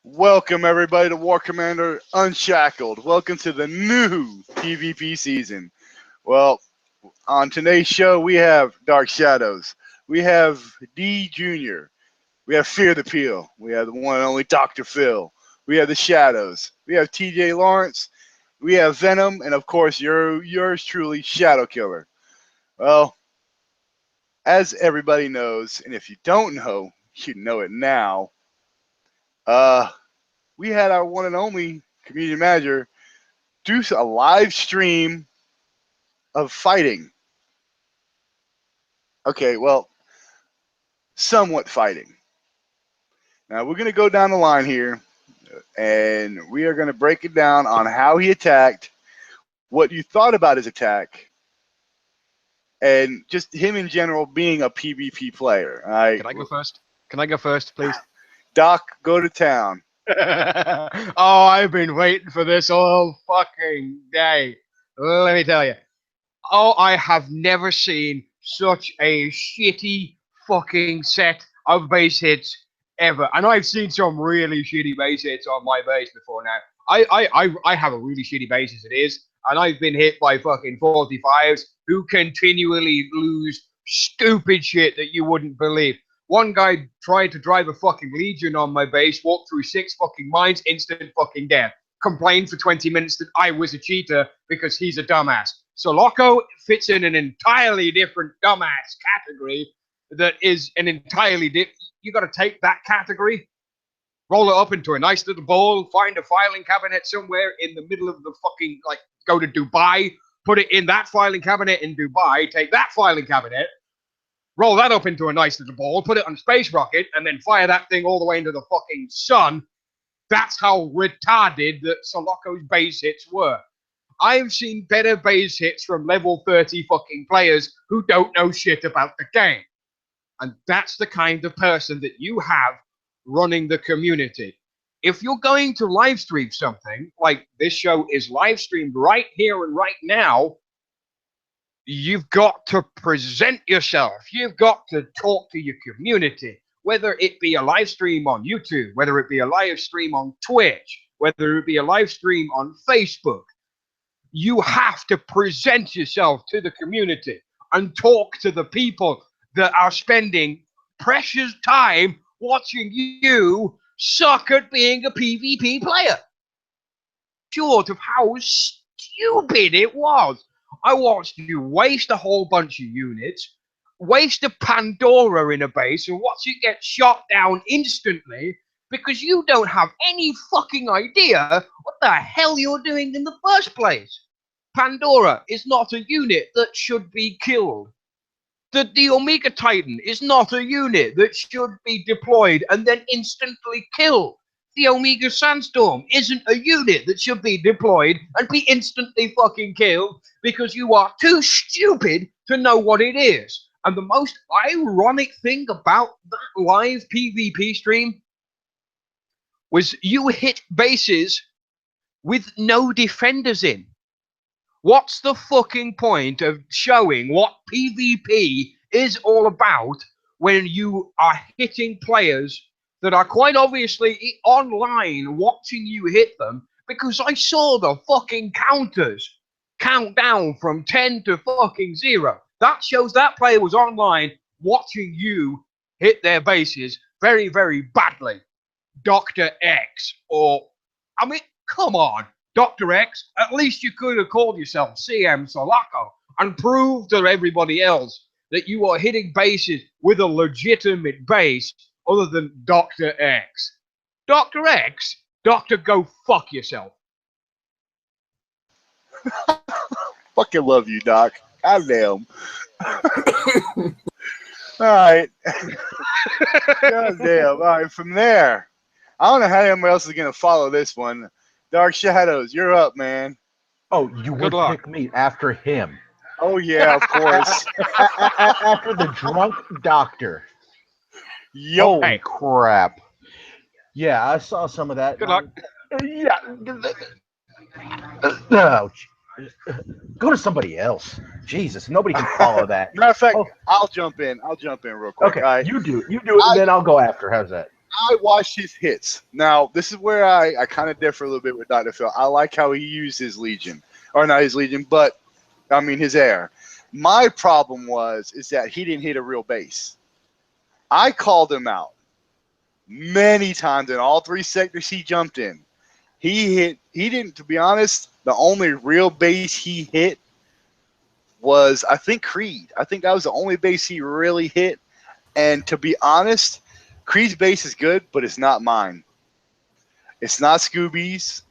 Welcome everybody to War Commander Unshackled. Welcome to the new PvP season. Well, on today's show we have Dark Shadows, we have D Jr., we have Fear the Peel, we have the one and only Dr. Phil, we have the Shadows, we have TJ Lawrence, we have Venom, and of course yours truly, Shadow Killer. Well, as everybody knows, and if you don't know, you know it now. We had our one and only community manager do a live stream of fighting. Okay, well, somewhat fighting. Now we're going to go down the line here, and we are going to break it down on how he attacked, what you thought about his attack, and just him in general being a PvP player. All right? Can I go first? Can I go first, please? Doc, go to town. Oh, I've been waiting for this all fucking day. Let me tell you. Oh, I have never seen such a shitty fucking set of base hits ever. And I've seen some really shitty base hits on my base before now. I have a really shitty base as it is, and I've been hit by fucking 45s who continually lose stupid shit that you wouldn't believe. One guy tried to drive a fucking Legion on my base, walked through 6 fucking mines, instant fucking death. Complained for 20 minutes that I was a cheater because he's a dumbass. So Loco fits in an entirely different dumbass category that is an entirely different. You got to take that category, roll it up into a nice little bowl, find a filing cabinet somewhere in the middle of the fucking, like, go to Dubai, put it in that filing cabinet in Dubai, take that filing cabinet, roll that up into a nice little ball, put it on a space rocket, and then fire that thing all the way into the fucking sun. That's how retarded that Soloco's base hits were. I've seen better base hits from level 30 fucking players who don't know shit about the game. And that's the kind of person that you have running the community. If you're going to live stream something, like this show is live streamed right here and right now, you've got to present yourself. You've got to talk to your community, whether it be a live stream on YouTube, whether it be a live stream on Twitch, whether it be a live stream on Facebook. You have to present yourself to the community and talk to the people that are spending precious time watching you suck at being a PvP player. Short of how stupid it was. I watched you waste a whole bunch of units, waste a Pandora in a base, and watch it get shot down instantly because you don't have any fucking idea what the hell you're doing in the first place. Pandora is not a unit that should be killed. The Omega Titan is not a unit that should be deployed and then instantly killed. The Omega Sandstorm isn't a unit that should be deployed and be instantly fucking killed because you are too stupid to know what it is. And the most ironic thing about that live PvP stream was you hit bases with no defenders in. What's the fucking point of showing what PvP is all about when you are hitting players that are quite obviously online watching you hit them? Because I saw the fucking counters count down from 10 to fucking 0. That shows that player was online watching you hit their bases very, very badly. Dr. X, or, I mean, come on. Dr. X, at least you could have called yourself CM Soloco and proved to everybody else that you are hitting bases with a legitimate base other than Dr. X. Dr. X? Doctor, go fuck yourself. Fucking love you, Doc. Goddamn. Alright. Goddamn. Alright, from there, I don't know how anyone else is going to follow this one. Dark Shadows, you're up, man. Oh, you would pick me after him. Oh, yeah, of course. After the drunk doctor. Yo. Holy crap. Yeah, I saw some of that. Good luck. Yeah. No. Go to somebody else. Jesus, nobody can follow that. Matter of fact, I'll jump in. I'll jump in real quick. Okay, all right? you do it, and then I'll go after. How's that? I watched his hits. Now, this is where I kind of differ a little bit with Dr. Phil. I like how he used his Legion. Or not his Legion, but, I mean, his air. My problem is that he didn't hit a real base. I called him out many times in all 3 sectors he jumped in. He didn't, to be honest, the only real base he hit was, I think, Creed. I think that was the only base he really hit. And to be honest, Creed's base is good, but it's not mine. It's not Scooby's.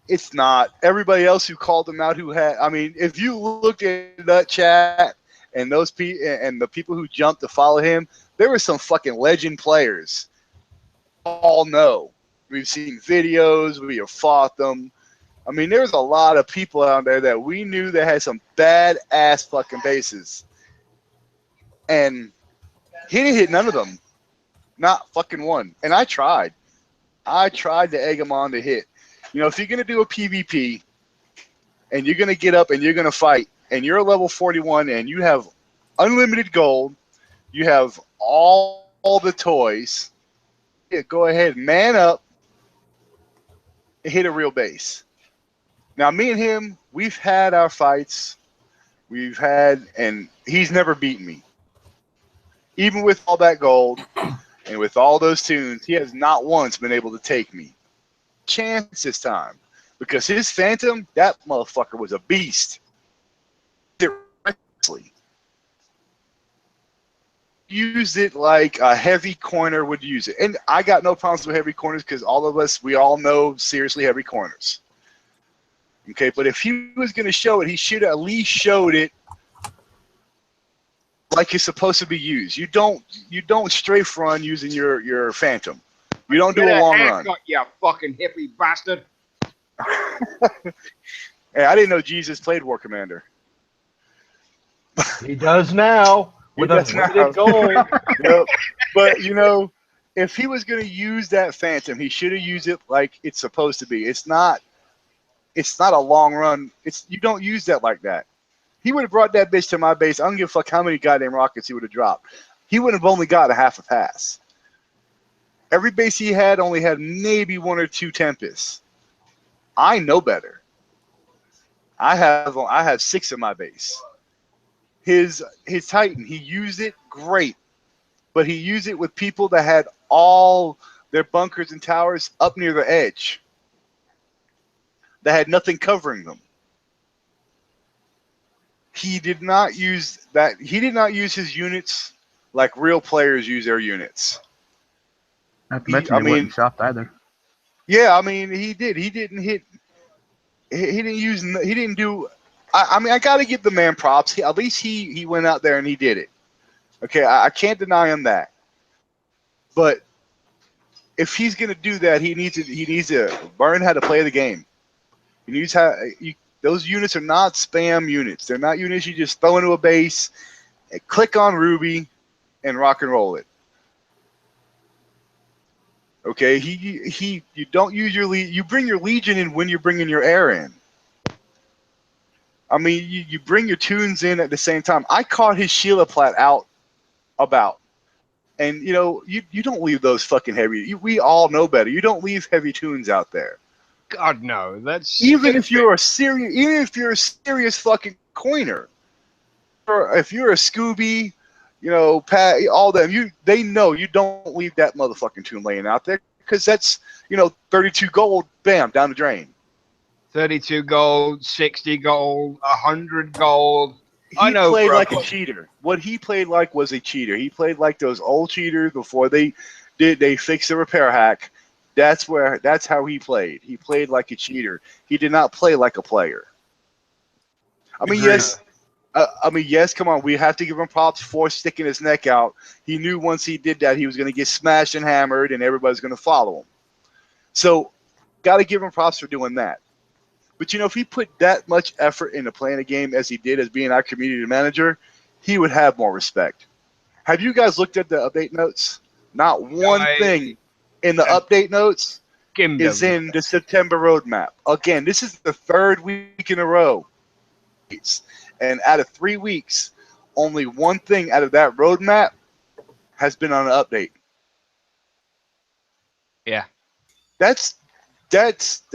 It's not everybody else who called him out who had. I mean, if you looked at that chat and those people and the people who jumped to follow him, there were some fucking legend players. All know. We've seen videos. We have fought them. I mean, there's a lot of people out there that we knew that had some badass fucking bases. And he didn't hit none of them. Not fucking one. And I tried. I tried to egg him on to hit. You know, if you're going to do a PvP and you're going to get up and you're going to fight and you're a level 41 and you have unlimited gold, you have all the toys, yeah, go ahead, man up, and hit a real base. Now, me and him, we've had our fights. We've had, and he's never beaten me. Even with all that gold and with all those tunes, he has not once been able to take me. Chance this time. Because his Phantom, that motherfucker was a beast. Used it like a heavy corner would use it. And I got no problems with heavy corners because all of us, we all know seriously heavy corners. Okay, but if he was going to show it, he should have at least showed it like it's supposed to be used. You don't strafe run using your Phantom. You don't do a long run. You fucking hippie bastard. Hey, I didn't know Jesus played War Commander. He does now with unlimited gold. Yep. But you know, if he was going to use that Phantom, he should have used it like it's supposed to be. It's not a long run. You don't use that like that. He would have brought that bitch to my base. I don't give a fuck how many goddamn rockets he would have dropped. He would have only got a half a pass. Every base he had only had maybe 1 or 2 Tempests. I know better. I have 6 in my base. His Titan, he used it great, but he used it with people that had all their bunkers and towers up near the edge. That had nothing covering them. He did not use that. He did not use his units like real players use their units. Not to mention, he wasn't shocked either. Yeah, I mean, he did. He didn't hit. He didn't use. He didn't do. I mean, I got to give the man props. At least he went out there and he did it. Okay, I can't deny him that. But if he's gonna do that, he needs to learn how to play the game. He needs how. Those units are not spam units. They're not units you just throw into a base, and click on Ruby, and rock and roll it. Okay, you don't use your you bring your Legion in when you're bringing your air in. I mean, you bring your tunes in at the same time. I caught his Sheila Plat out about. And, you know, you don't leave those fucking heavy. We all know better. You don't leave heavy tunes out there. God, no. That's even if you're a serious fucking coiner. Or if you're a Scooby, you know, Pat, all them, they know you don't leave that motherfucking tune laying out there because that's, you know, 32 gold, bam, down the drain. 32 gold, 60 gold, 100 gold. He played like a cheater. What he played like was a cheater. He played like those old cheaters before they fixed the repair hack. That's how he played. He played like a cheater. He did not play like a player. I mean, yes, come on. We have to give him props for sticking his neck out. He knew once he did that, he was going to get smashed and hammered, and everybody's going to follow him. So, got to give him props for doing that. But, you know, if he put that much effort into playing a game as he did as being our community manager, he would have more respect. Have you guys looked at the update notes? Not one thing in the update notes is in the September roadmap. Again, this is the 3rd week in a row. And out of 3 weeks, only one thing out of that roadmap has been on an update. Yeah. That's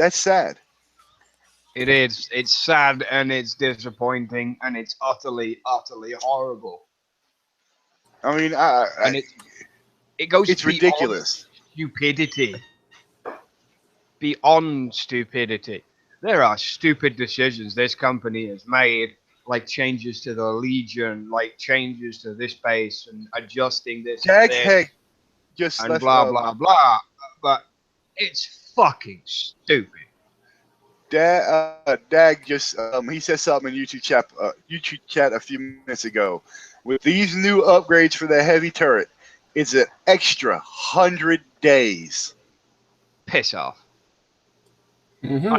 sad. It is. It's sad and it's disappointing and it's utterly, utterly horrible. I mean, And it goes it's beyond ridiculous. stupidity. Beyond stupidity. There are stupid decisions this company has made, like changes to the Legion, like changes to this base and adjusting this and Dag this Heck just and left. blah blah blah. But it's fucking stupid. Dag just he said something in YouTube chat a few minutes ago. With these new upgrades for the heavy turret, it's an extra 100 days. Piss off. Mm-hmm.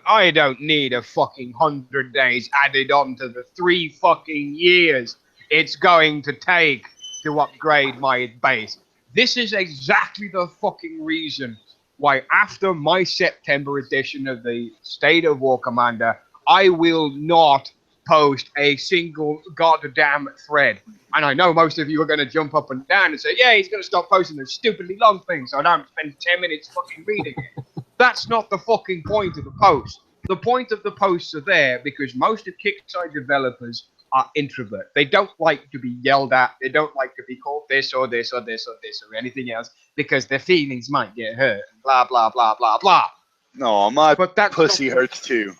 I don't need a fucking 100 days added on to the 3 fucking years it's going to take to upgrade my base. This is exactly the fucking reason why after my September edition of the State of War Commander, I will not post a single goddamn thread. And I know most of you are going to jump up and down and say, yeah, he's going to stop posting those stupidly long things so I don't spend 10 minutes fucking reading it. That's not the fucking point of the post. The point of the posts are there because most of Kickside developers are introvert. They don't like to be yelled at. They don't like to be called this or this or this or this or anything else because their feelings might get hurt. Blah, blah, blah, blah, blah. No, my But that's pussy not, hurts too.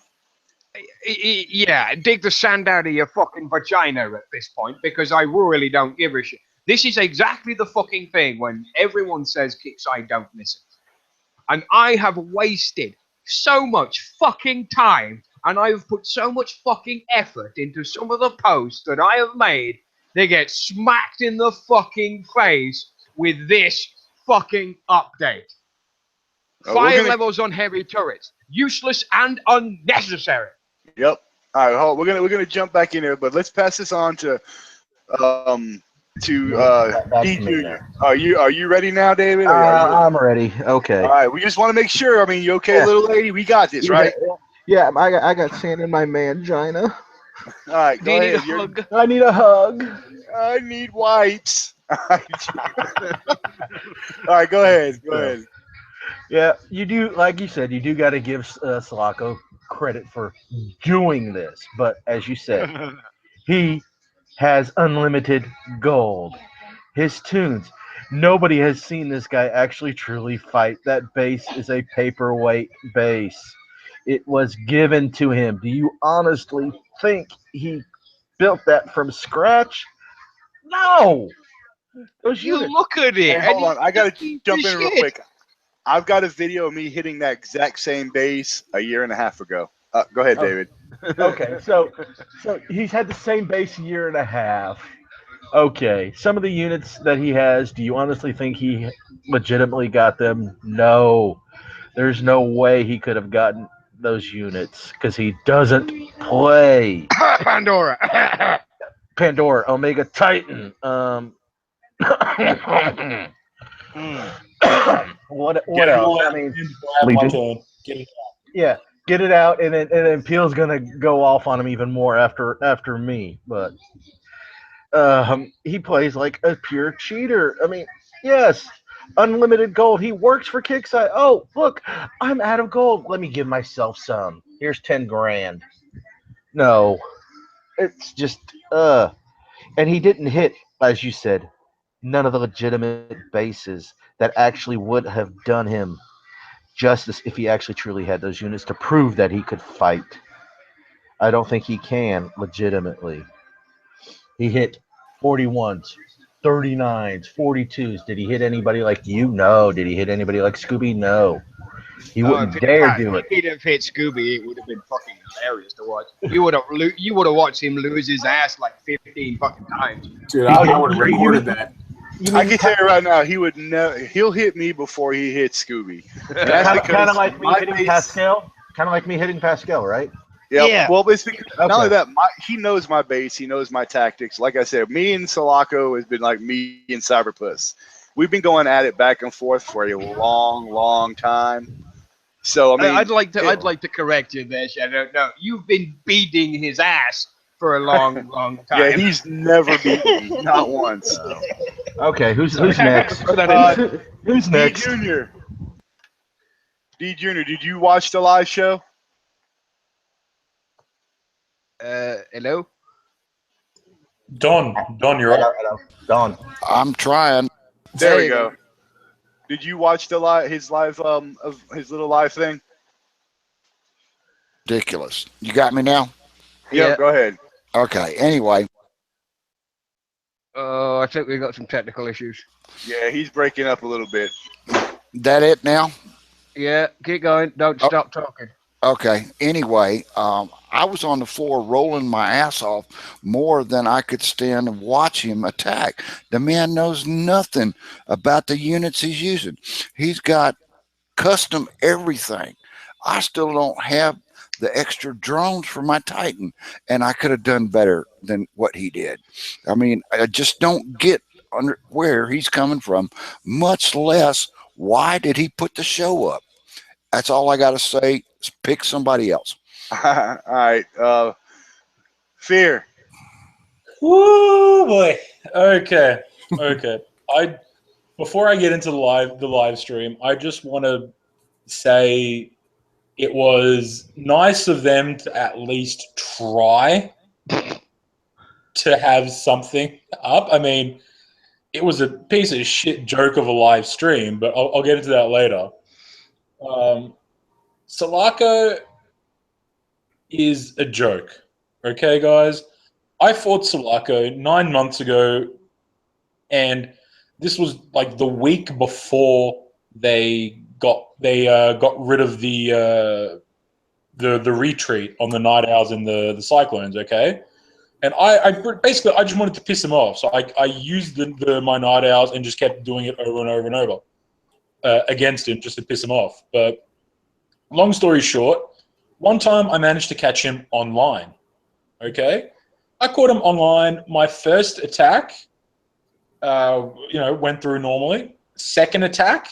Yeah, dig the sand out of your fucking vagina at this point because I really don't give a shit. This is exactly the fucking thing when everyone says Kickside don't listen. And I have wasted so much fucking time and I have put so much fucking effort into some of the posts that I have made. They get smacked in the fucking face with this fucking update. 5 levels on heavy turrets. Useless and unnecessary. Yep. All right, hold, we're gonna jump back in there, but let's pass this on to D Junior. Are you ready now, David? I'm ready. Okay. All right. We just want to make sure. I mean, you okay, Yeah. little lady? We got this, right? Yeah, I got sand in my mangina. All right. Do Go you need a ahead. hug? I need a hug. I need wipes. All right. Go ahead. Go ahead. Yeah, you do, like you said, you do got to give Sulaco credit for doing this. But as you said, he has unlimited gold. His tunes. Nobody has seen this guy actually truly fight. That base is a paperweight base. It was given to him. Do you honestly think he built that from scratch? No. Those You units. look at it. Hey, hold on. I gotta jump in real quick. Shit. I've got a video of me hitting that exact same base a year and a half ago. Go ahead, David. Okay, so he's had the same base a year and a half. Okay, some of the units that he has, do you honestly think he legitimately got them? No. There's no way he could have gotten those units because he doesn't play. Pandora. Pandora, Omega Titan. What else? I mean, Legion. Yeah, get it out, and then Peel's gonna go off on him even more after me. But he plays like a pure cheater. I mean, yes, unlimited gold. He works for Kickside. Oh, look, I'm out of gold. Let me give myself some. Here's 10 grand. No, it's just and he didn't hit, as you said, none of the legitimate bases that actually would have done him justice if he actually truly had those units to prove that he could fight. I don't think he can legitimately. He hit 41s, 39s, 42s. Did he hit anybody like you? No. Did he hit anybody like Scooby? No. He wouldn't dare do it. If he'd have hit Scooby, it would have been fucking hilarious to watch. You would have watched him lose his ass like 15 fucking times. Dude, I would have recorded that. I can tell you right now, he would never. He'll hit me before he hits Scooby. That's Kind of like me hitting base, Pascal. Kind of like me hitting Pascal, right? Yep. Yeah. Well, it's because, not only that, he knows my base. He knows my tactics. Like I said, me and Sulaco has been like me and Cyberpuss. We've been going at it back and forth for a long, long time. So I mean, I'd like to correct you there, Shadow. No, you've been beating his ass for a long, long time. Yeah, he's never beat me, not once. Okay, who's next? Who's D next? Junior. D Junior, did you watch the live show? Hello? Don, you're up. Hello. Don. I'm trying. There we go. Did you watch the his live of his little live thing? Ridiculous. You got me now? Yeah, go ahead. Okay. Anyway. I think we got some technical issues. Yeah, he's breaking up a little bit. That it now? Yeah, keep going. Don't stop talking. Okay. Anyway, I was on the floor rolling my ass off more than I could stand and watch him attack. The man knows nothing about the units he's using. He's got custom everything. I still don't have the extra drones for my Titan, and I could have done better than what he did. I mean, I just don't get where he's coming from, much less why did he put the show up. That's all I got to say. Pick somebody else. All right. Fear. Woo boy. Okay. Before I get into the live stream, I just want to say it was nice of them to at least try to have something up. I mean, it was a piece of shit joke of a live stream, but I'll get into that later. Salako is a joke. Okay, guys? I fought Salako 9 months ago, and this was like the week before they got rid of the retreat on the Night Owls and the Cyclones, okay? And I basically just wanted to piss him off, so I used my Night Owls and just kept doing it over and over and over against him just to piss him off. But long story short, one time I managed to catch him online, okay? I caught him online. My first attack, went through normally. Second attack,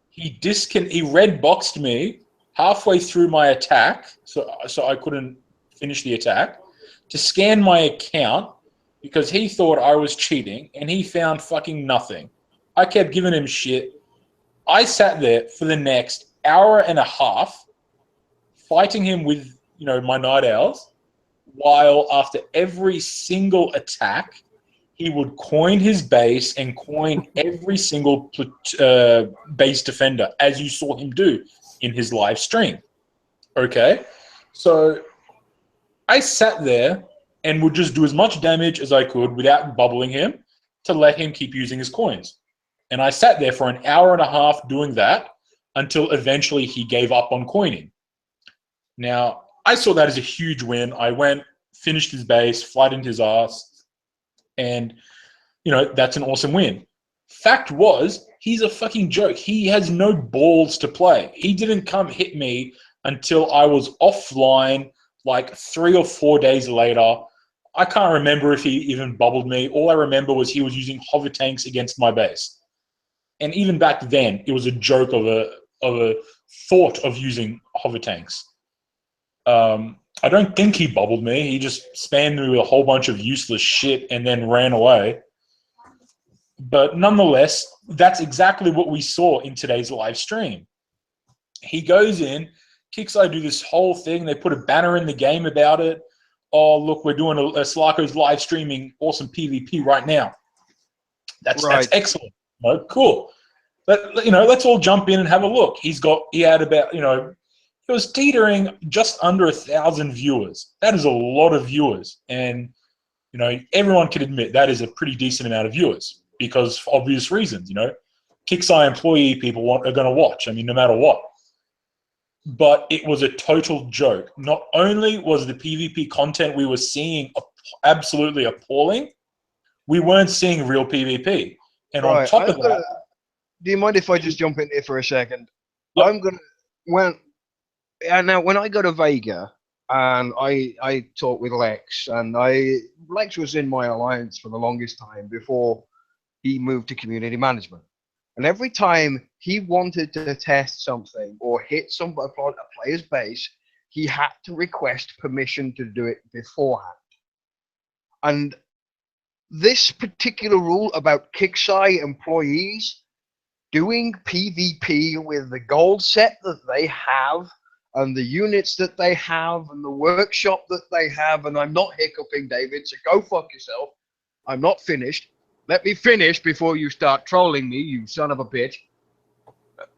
he red boxed me halfway through my attack, so I couldn't finish the attack, to scan my account because he thought I was cheating, and he found fucking nothing. I kept giving him shit. I sat there for the next hour and a half fighting him with, my Night Owls, while after every single attack, he would coin his base and coin every single base defender, as you saw him do in his live stream. Okay? So I sat there and would just do as much damage as I could without bubbling him to let him keep using his coins. And I sat there for an hour and a half doing that until eventually he gave up on coining. Now, I saw that as a huge win. I went, finished his base, flattened his ass, and, that's an awesome win. Fact was, he's a fucking joke. He has no balls to play. He didn't come hit me until I was offline, like 3 or 4 days later. I can't remember if he even bubbled me. All I remember was he was using hover tanks against my base. And even back then, it was a joke of a thought of using hover tanks. I don't think he bubbled me. He just spammed me with a whole bunch of useless shit and then ran away. But nonetheless, that's exactly what we saw in today's live stream. He goes in, Kixeye do this whole thing. They put a banner in the game about it. Oh, look, we're doing a Slako's live streaming awesome PvP right now. That's excellent. Cool. But, let's all jump in and have a look. He had about, he was teetering just under 1,000 viewers. That is a lot of viewers. And, everyone can admit that is a pretty decent amount of viewers because for obvious reasons, Kixeye employee people are going to watch, no matter what. But it was a total joke. Not only was the PvP content we were seeing absolutely appalling, we weren't seeing real PvP. And on top of that... Do you mind if I just jump in here for a second? Yep. When I go to Vega and I talk with Lex, and Lex was in my alliance for the longest time before he moved to community management. And every time he wanted to test something or hit a player's base, he had to request permission to do it beforehand. And this particular rule about Kixeye employees doing PvP with the gold set that they have and the units that they have and the workshop that they have, and I'm not hiccuping, David, so go fuck yourself. I'm not finished. Let me finish before you start trolling me, you son of a bitch.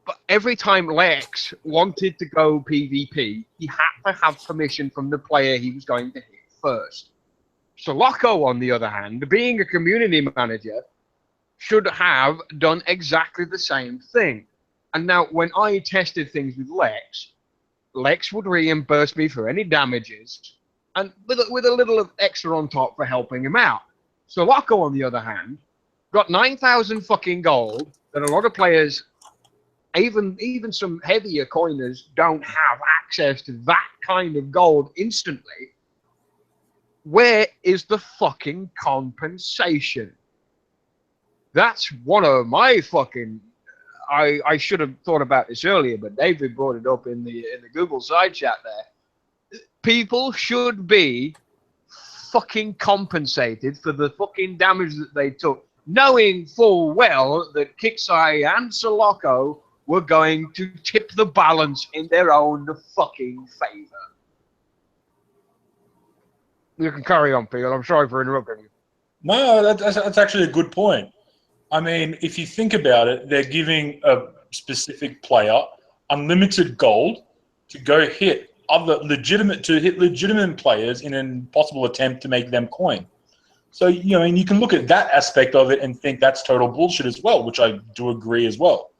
But every time Lex wanted to go PvP, he had to have permission from the player he was going to hit first. Soloco, on the other hand, being a community manager, should have done exactly the same thing. And now, when I tested things with Lex would reimburse me for any damages, and with a little extra on top for helping him out. Soloco, on the other hand, got 9,000 fucking gold that a lot of players, even some heavier coiners, don't have access to that kind of gold instantly. Where is the fucking compensation? That's one of my fucking... I should have thought about this earlier, but David brought it up in the Google side chat there. People should be fucking compensated for the fucking damage that they took, knowing full well that Kixai and Soloco were going to tip the balance in their own fucking favor. You can carry on, Peel. I'm sorry for interrupting you. No, that's actually a good point. I mean, if you think about it, they're giving a specific player unlimited gold to go hit legitimate players in an possible attempt to make them coin. So, you know, and you can look at that aspect of it and think that's total bullshit as well, which I do agree as well.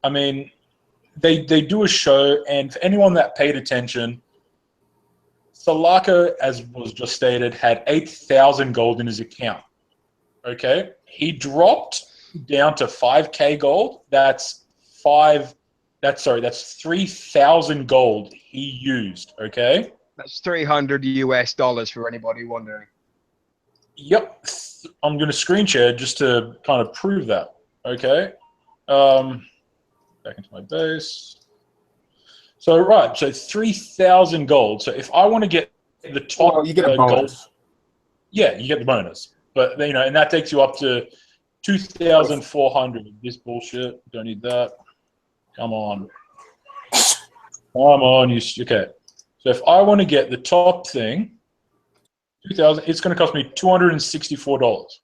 I mean, they do a show, and for anyone that paid attention, Soloco, as was just stated, had 8,000 gold in his account. Okay? He dropped down to 5k gold. That's 3,000 gold he used, okay? That's $300 for anybody wondering. Yep. I'm going to screen share just to kind of prove that, okay? Back into my base. So, right, so 3,000 gold. So if I want to get the top... Well, you get a bonus. Gold, yeah, you get the bonus. But, you know, and that takes you up to 2,400. This bullshit. Don't need that. Come on. Come on. Okay. So if I want to get the top thing, 2,000, it's going to cost me $264.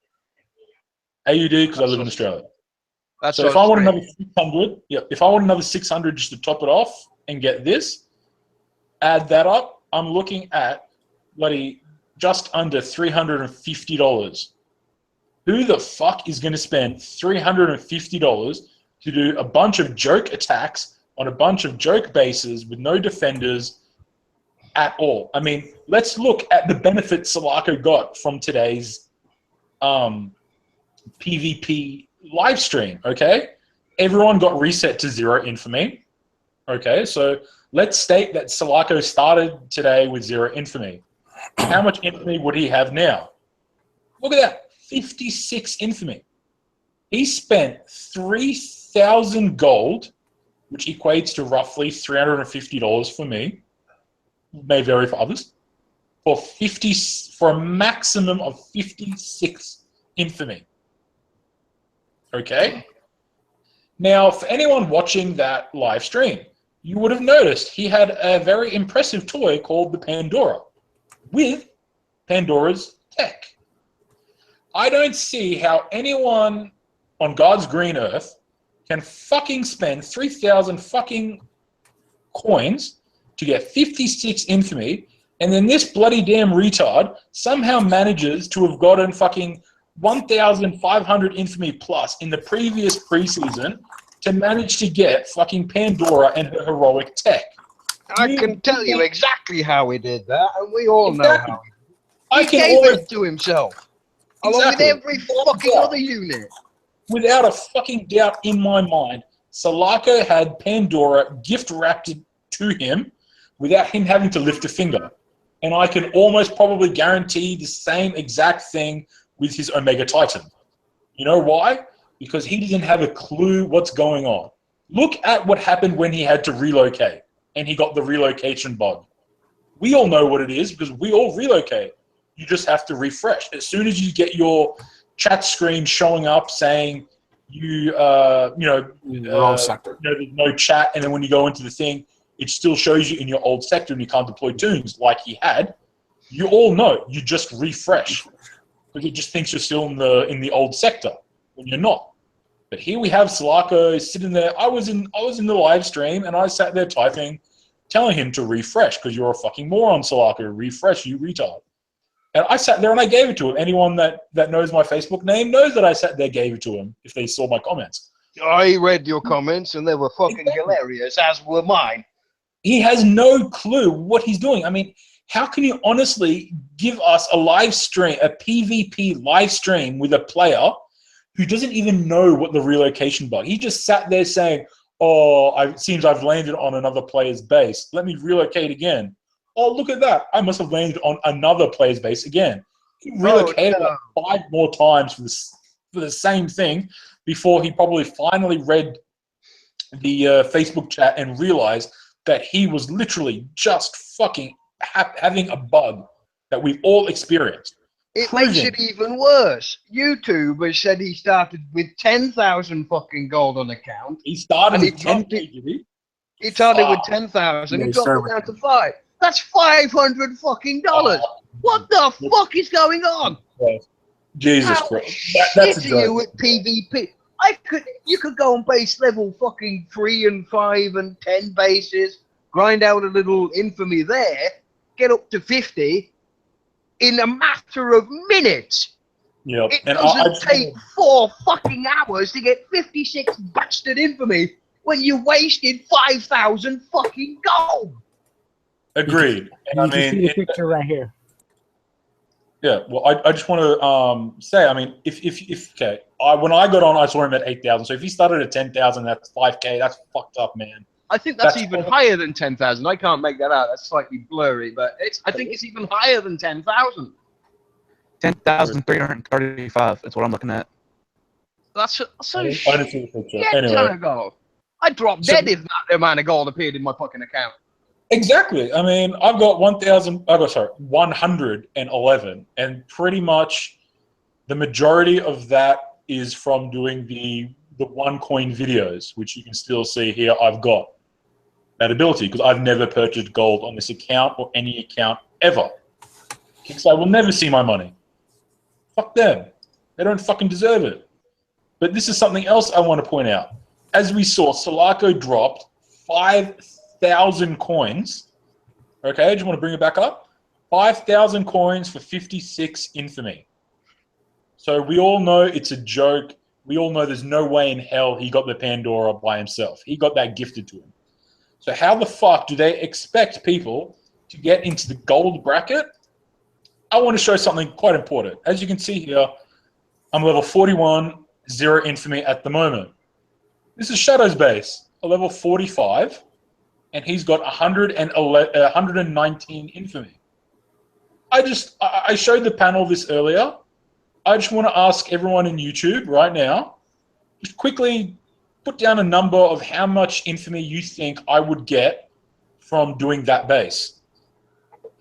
AUD, because I live in Australia. So if I want another 600, if I want another 600 just to top it off and get this, add that up, I'm looking at bloody just under $350. Who the fuck is going to spend $350 to do a bunch of joke attacks on a bunch of joke bases with no defenders at all? I mean, let's look at the benefits Soloco got from today's PvP live stream, okay? Everyone got reset to 0 infamy, okay? So let's state that Soloco started today with 0 infamy. How much infamy would he have now? Look at that, 56 infamy. He spent 3,000 gold, which equates to roughly $350 for me, may vary for others, for a maximum of 56 infamy. Okay? Now, for anyone watching that live stream, you would have noticed he had a very impressive toy called the Pandora with Pandora's tech. I don't see how anyone on God's green earth can fucking spend 3,000 fucking coins to get 56 infamy, and then this bloody damn retard somehow manages to have gotten fucking 1,500 infamy plus in the previous preseason to manage to get fucking Pandora and her heroic tech. I can tell you exactly how he did that, and we all know how he did it. He gave it to himself, along with every fucking other unit. Without a fucking doubt in my mind, Soloco had Pandora gift-wrapped to him without him having to lift a finger. And I can almost probably guarantee the same exact thing with his Omega Titan. You know why? Because he didn't have a clue what's going on. Look at what happened when he had to relocate and he got the relocation bug. We all know what it is because we all relocate. You just have to refresh. As soon as you get your chat screen showing up saying you Wrong sector. there's no chat, and then when you go into the thing, it still shows you in your old sector, and you can't deploy tunes like he had. You all know. You just refresh because it just thinks you're still in the old sector when you're not. But here we have Salako sitting there. I was in the live stream, and I sat there typing, telling him to refresh because you're a fucking moron, Salako. Refresh, you retard. And I sat there and I gave it to him. Anyone that knows my Facebook name knows that I sat there, gave it to him if they saw my comments. I read your comments and they were fucking hilarious, as were mine. He has no clue what he's doing. I mean, how can you honestly give us a live stream, a PvP live stream with a player who doesn't even know what the relocation bug? He just sat there saying, "Oh, it seems I've landed on another player's base. Let me relocate again. Oh, look at that. I must have landed on another player's base again." He relocated like 5 more times for the same thing before he probably finally read the Facebook chat and realized that he was literally just fucking having a bug that we've all experienced. It makes it even worse. YouTube has said he started with 10,000 fucking gold on account. He started with 10K, did he? He started with 10,000 and dropped it down to 5. That's $500 fucking dollars. What the fuck is going on? Jesus Christ. That's a joke. You with PvP. You could go on base level fucking 3 and 5 and 10 bases, grind out a little infamy there, get up to 50 in a matter of minutes. Yep. It doesn't take 4 fucking hours to get 56 bastard infamy when you wasted 5,000 fucking gold. Agreed. And you can see the picture right here. Yeah, well, I just want to say, I mean, when I got on, I saw him at 8,000. So if he started at 10,000, that's 5K. That's fucked up, man. I think that's even higher than 10,000. I can't make that out. That's slightly blurry, but I think it's even higher than 10,000. 10,335. That's what I'm looking at. That's so I didn't see the picture. Anyway. I'd drop dead if that amount of gold appeared in my fucking account. Exactly. I mean, I've got 111, and pretty much the majority of that is from doing the OneCoin videos, which you can still see here. I've got that ability because I've never purchased gold on this account or any account ever. Because I will never see my money. Fuck them. They don't fucking deserve it. But this is something else I want to point out. As we saw, Salako dropped 5,000 coins. Okay, do you want to bring it back up? 5,000 coins for 56 infamy. So we all know it's a joke. We all know there's no way in hell he got the Pandora by himself. He got that gifted to him. So how the fuck do they expect people to get into the gold bracket? I want to show something quite important. As you can see here, I'm level 41, 0 infamy at the moment. This is Shadow's base, a level 45, and he's got 119 infamy. I showed the panel this earlier. I just want to ask everyone in YouTube right now, just quickly put down a number of how much infamy you think I would get from doing that base.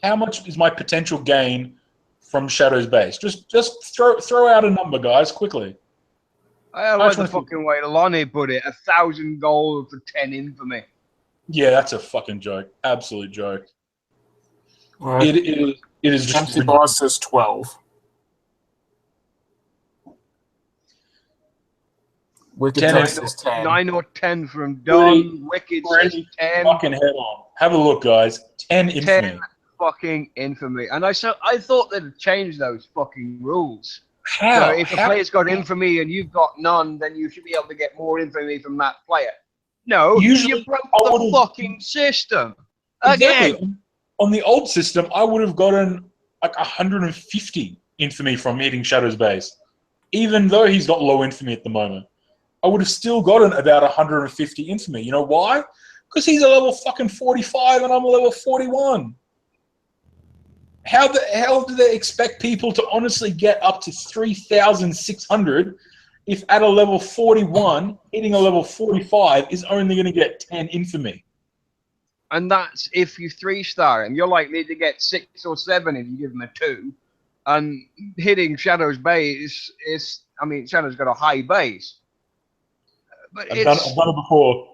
How much is my potential gain from Shadow's base? Just throw out a number, guys, quickly. I like the fucking way Lonnie put it. 1,000 gold for 10 infamy. Yeah, that's a fucking joke. Absolute joke. Right. It is just... Empty boss says 12. Wicked 10 says 10. 9 or 10 from Don. Wicked says 10. Fucking head on. Have a look, guys. 10 infamy. 10 fucking infamy. And I thought they'd change those fucking rules. How? So if a player's got infamy and you've got none, then you should be able to get more infamy from that player. No, usually you broke the fucking system. Again. Exactly. On the old system, I would have gotten like 150 infamy from hitting Shadow's base. Even though he's got low infamy at the moment. I would have still gotten about 150 infamy. You know why? Because he's a level fucking 45 and I'm a level 41. How the hell do they expect people to honestly get up to 3,600 if at a level 41, hitting a level 45 is only going to get 10 infamy? And that's if you 3-star him. You're likely to get 6 or 7 if you give him a 2. And hitting Shadow's base is, I mean, Shadow's got a high base. But I've done it before.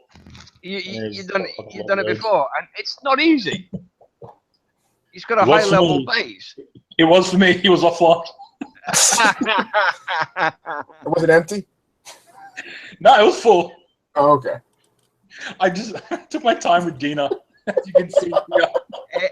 You've done it before, and it's not easy. He's got a It was high for level me. base. It was for me. He was offline. Was it empty? No, it was full. Oh, okay. I just took my time with Dina. As you can see here.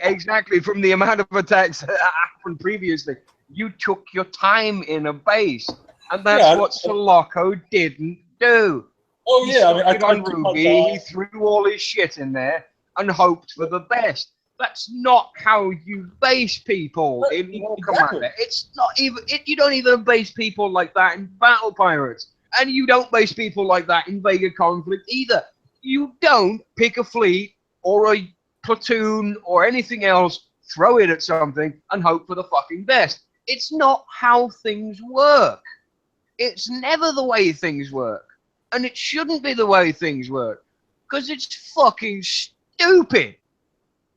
Exactly, from the amount of attacks that happened previously, you took your time in a base, and that's what Sulaco didn't do. Oh He yeah, I mean, stuck it on took my Ruby. time. He threw all his shit in there and hoped for the best. That's not how you base people in War Commander. It's not even. You don't even base people like that in Battle Pirates, and you don't base people like that in Vega Conflict either. You don't pick a fleet or a platoon or anything else, throw it at something, and hope for the fucking best. It's not how things work. It's never the way things work. And it shouldn't be the way things work. Because it's fucking stupid.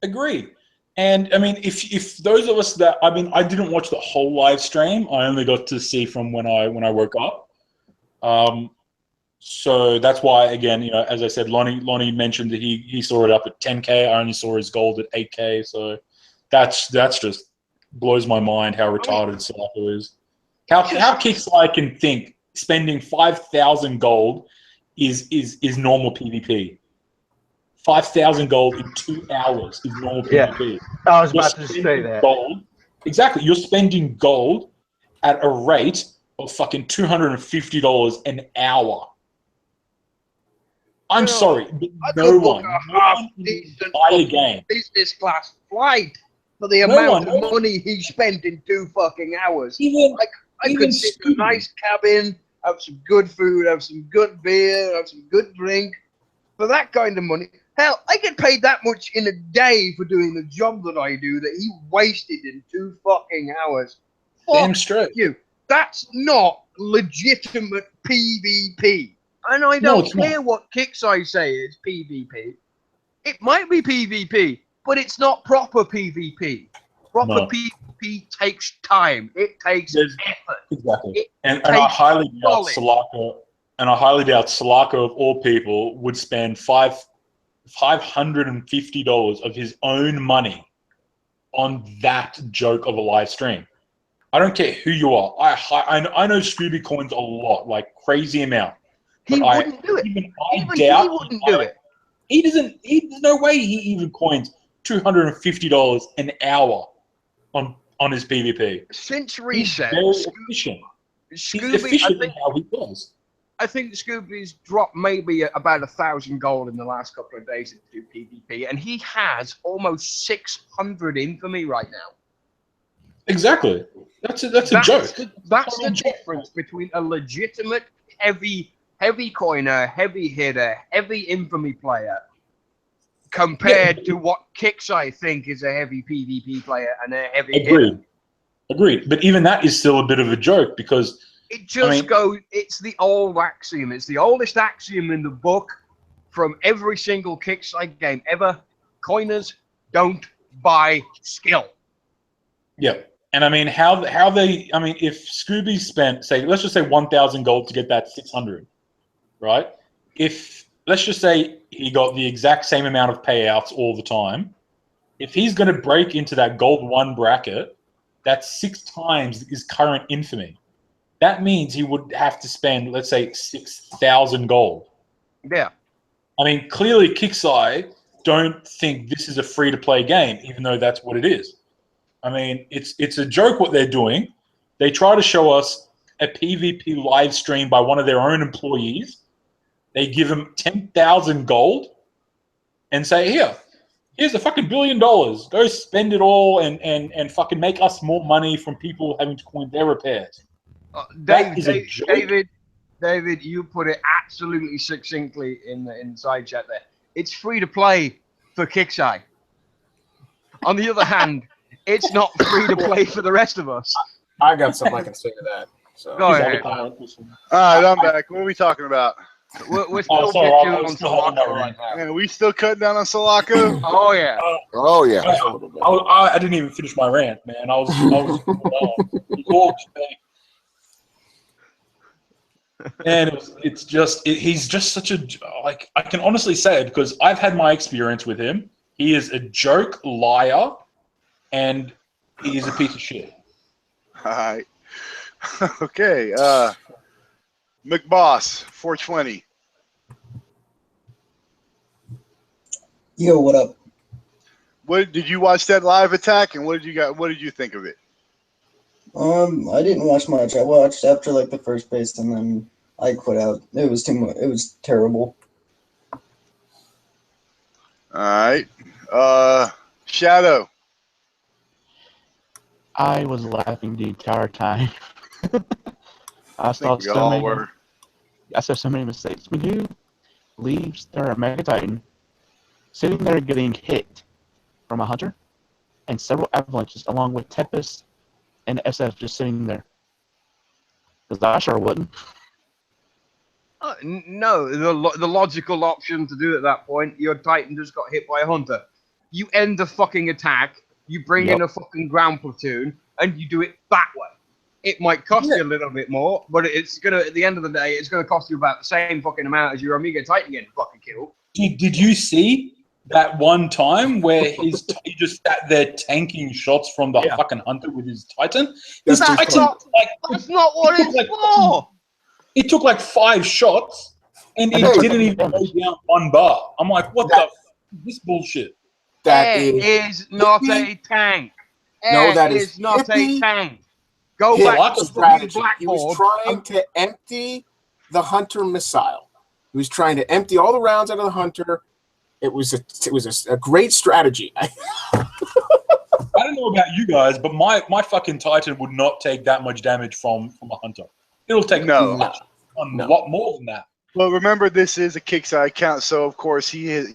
Agreed. And I mean, if those of us that, I mean, I didn't watch the whole live stream. I only got to see from when I woke up. So that's why, again, you know, as I said, Lonnie mentioned that he saw it up at 10K. I only saw his gold at 8K. So that's just blows my mind how retarded Sulaco is. How Kixeye can think spending 5,000 gold is normal PvP. 5,000 gold in 2 hours is normal PvP. I was about to say that. Gold, exactly. You're spending gold at a rate of fucking $250 an hour. I'm sorry, but no one decent buy a game. business class flight for the amount of money he spent in 2 fucking hours. I could sit in a nice cabin, have some good food, have some good beer, have some good drink. For that kind of money, hell, I get paid that much in a day for doing the job that I do that he wasted in 2 fucking hours. Damn straight. You. That's not legitimate PvP. And I don't care what Kixeye say is PvP. It might be PvP, but it's not proper PvP. Proper PvP takes time. It takes effort. Exactly. And I highly doubt Sulaco, of all people would spend $550 of his own money on that joke of a live stream. I don't care who you are. I know Scooby coins a lot, like crazy amount. He wouldn't do it. Even he wouldn't do it. He doesn't. There's no way he even coins $250 an hour on his PvP. Since reset, he's very efficient. He's efficient in how he does. I think Scooby's dropped maybe about 1,000 gold in the last couple of days to do PvP, and he has almost 600 infamy right now. Exactly. That's a joke. That's the difference between a legitimate heavy coiner, heavy hitter, heavy infamy player compared to what Kixeye think is a heavy PvP player and a heavy hitter. Agreed. But even that is still a bit of a joke because it just goes, it's the old axiom. It's the oldest axiom in the book from every single Kixeye game ever. Coiners don't buy skill. Yeah. And I mean, if Scooby spent, say, let's just say 1,000 gold to get that 600, right? If, let's just say he got the exact same amount of payouts all the time, if he's going to break into that gold 1 bracket, that's 6 times his current infamy. That means he would have to spend, let's say, 6,000 gold. Yeah. I mean, clearly Kixeye don't think this is a free-to-play game, even though that's what it is. I mean, it's a joke what they're doing. They try to show us a PvP live stream by one of their own employees. They give him 10,000 gold and say, here's a fucking $1 billion. Go spend it all and fucking make us more money from people having to coin their repairs. David, you put it absolutely succinctly in the side chat there. It's free to play for Kixeye. On the other hand, it's not free to play for the rest of us. I got something I can say to that. So. Go ahead. All right, I'm back. What are we talking about? We're still getting on Sulaco right now. And we still cutting down on Sulaco? Oh yeah. Oh yeah. I didn't even finish my rant, man. I was And it's just he's just such a like I can honestly say it because I've had my experience with him. He is a joke, liar, and he is a piece of shit. All right. Okay. McBoss, 420. Yo, what up? What did you watch that live attack, and what did you think of it? I didn't watch much. I watched after like the first base, and then I quit out. It was too much. It was terrible. All right. Shadow. I was laughing the entire time. I I saw think we all were. so many mistakes. When you leaves their Mega Titan sitting there getting hit from a hunter and several avalanches along with Tempest and SF just sitting there. Because I sure wouldn't. No, the logical option to do at that point, your Titan just got hit by a hunter. You end the fucking attack, you bring in a fucking ground platoon, and you do it that way. It might cost you a little bit more, but it's gonna, at the end of the day, it's gonna cost you about the same fucking amount as your Omega Titan getting fucking killed. Did you see that one time where he just sat there tanking shots from the fucking hunter with his Titan? His Titan, that's not what it's for. It took like 5 shots, and it didn't even go down 1 bar. I'm like, what the f this bullshit? That is not a tank. No, that is not a tank. Go Hit back to strategy. Black He was trying to empty the hunter missile. He was trying to empty all the rounds out of the hunter. It was a great strategy. I don't know about you guys, but my fucking Titan would not take that much damage from a hunter. It'll take a lot more than that. Well, remember this is a Kickside account, so of course he is.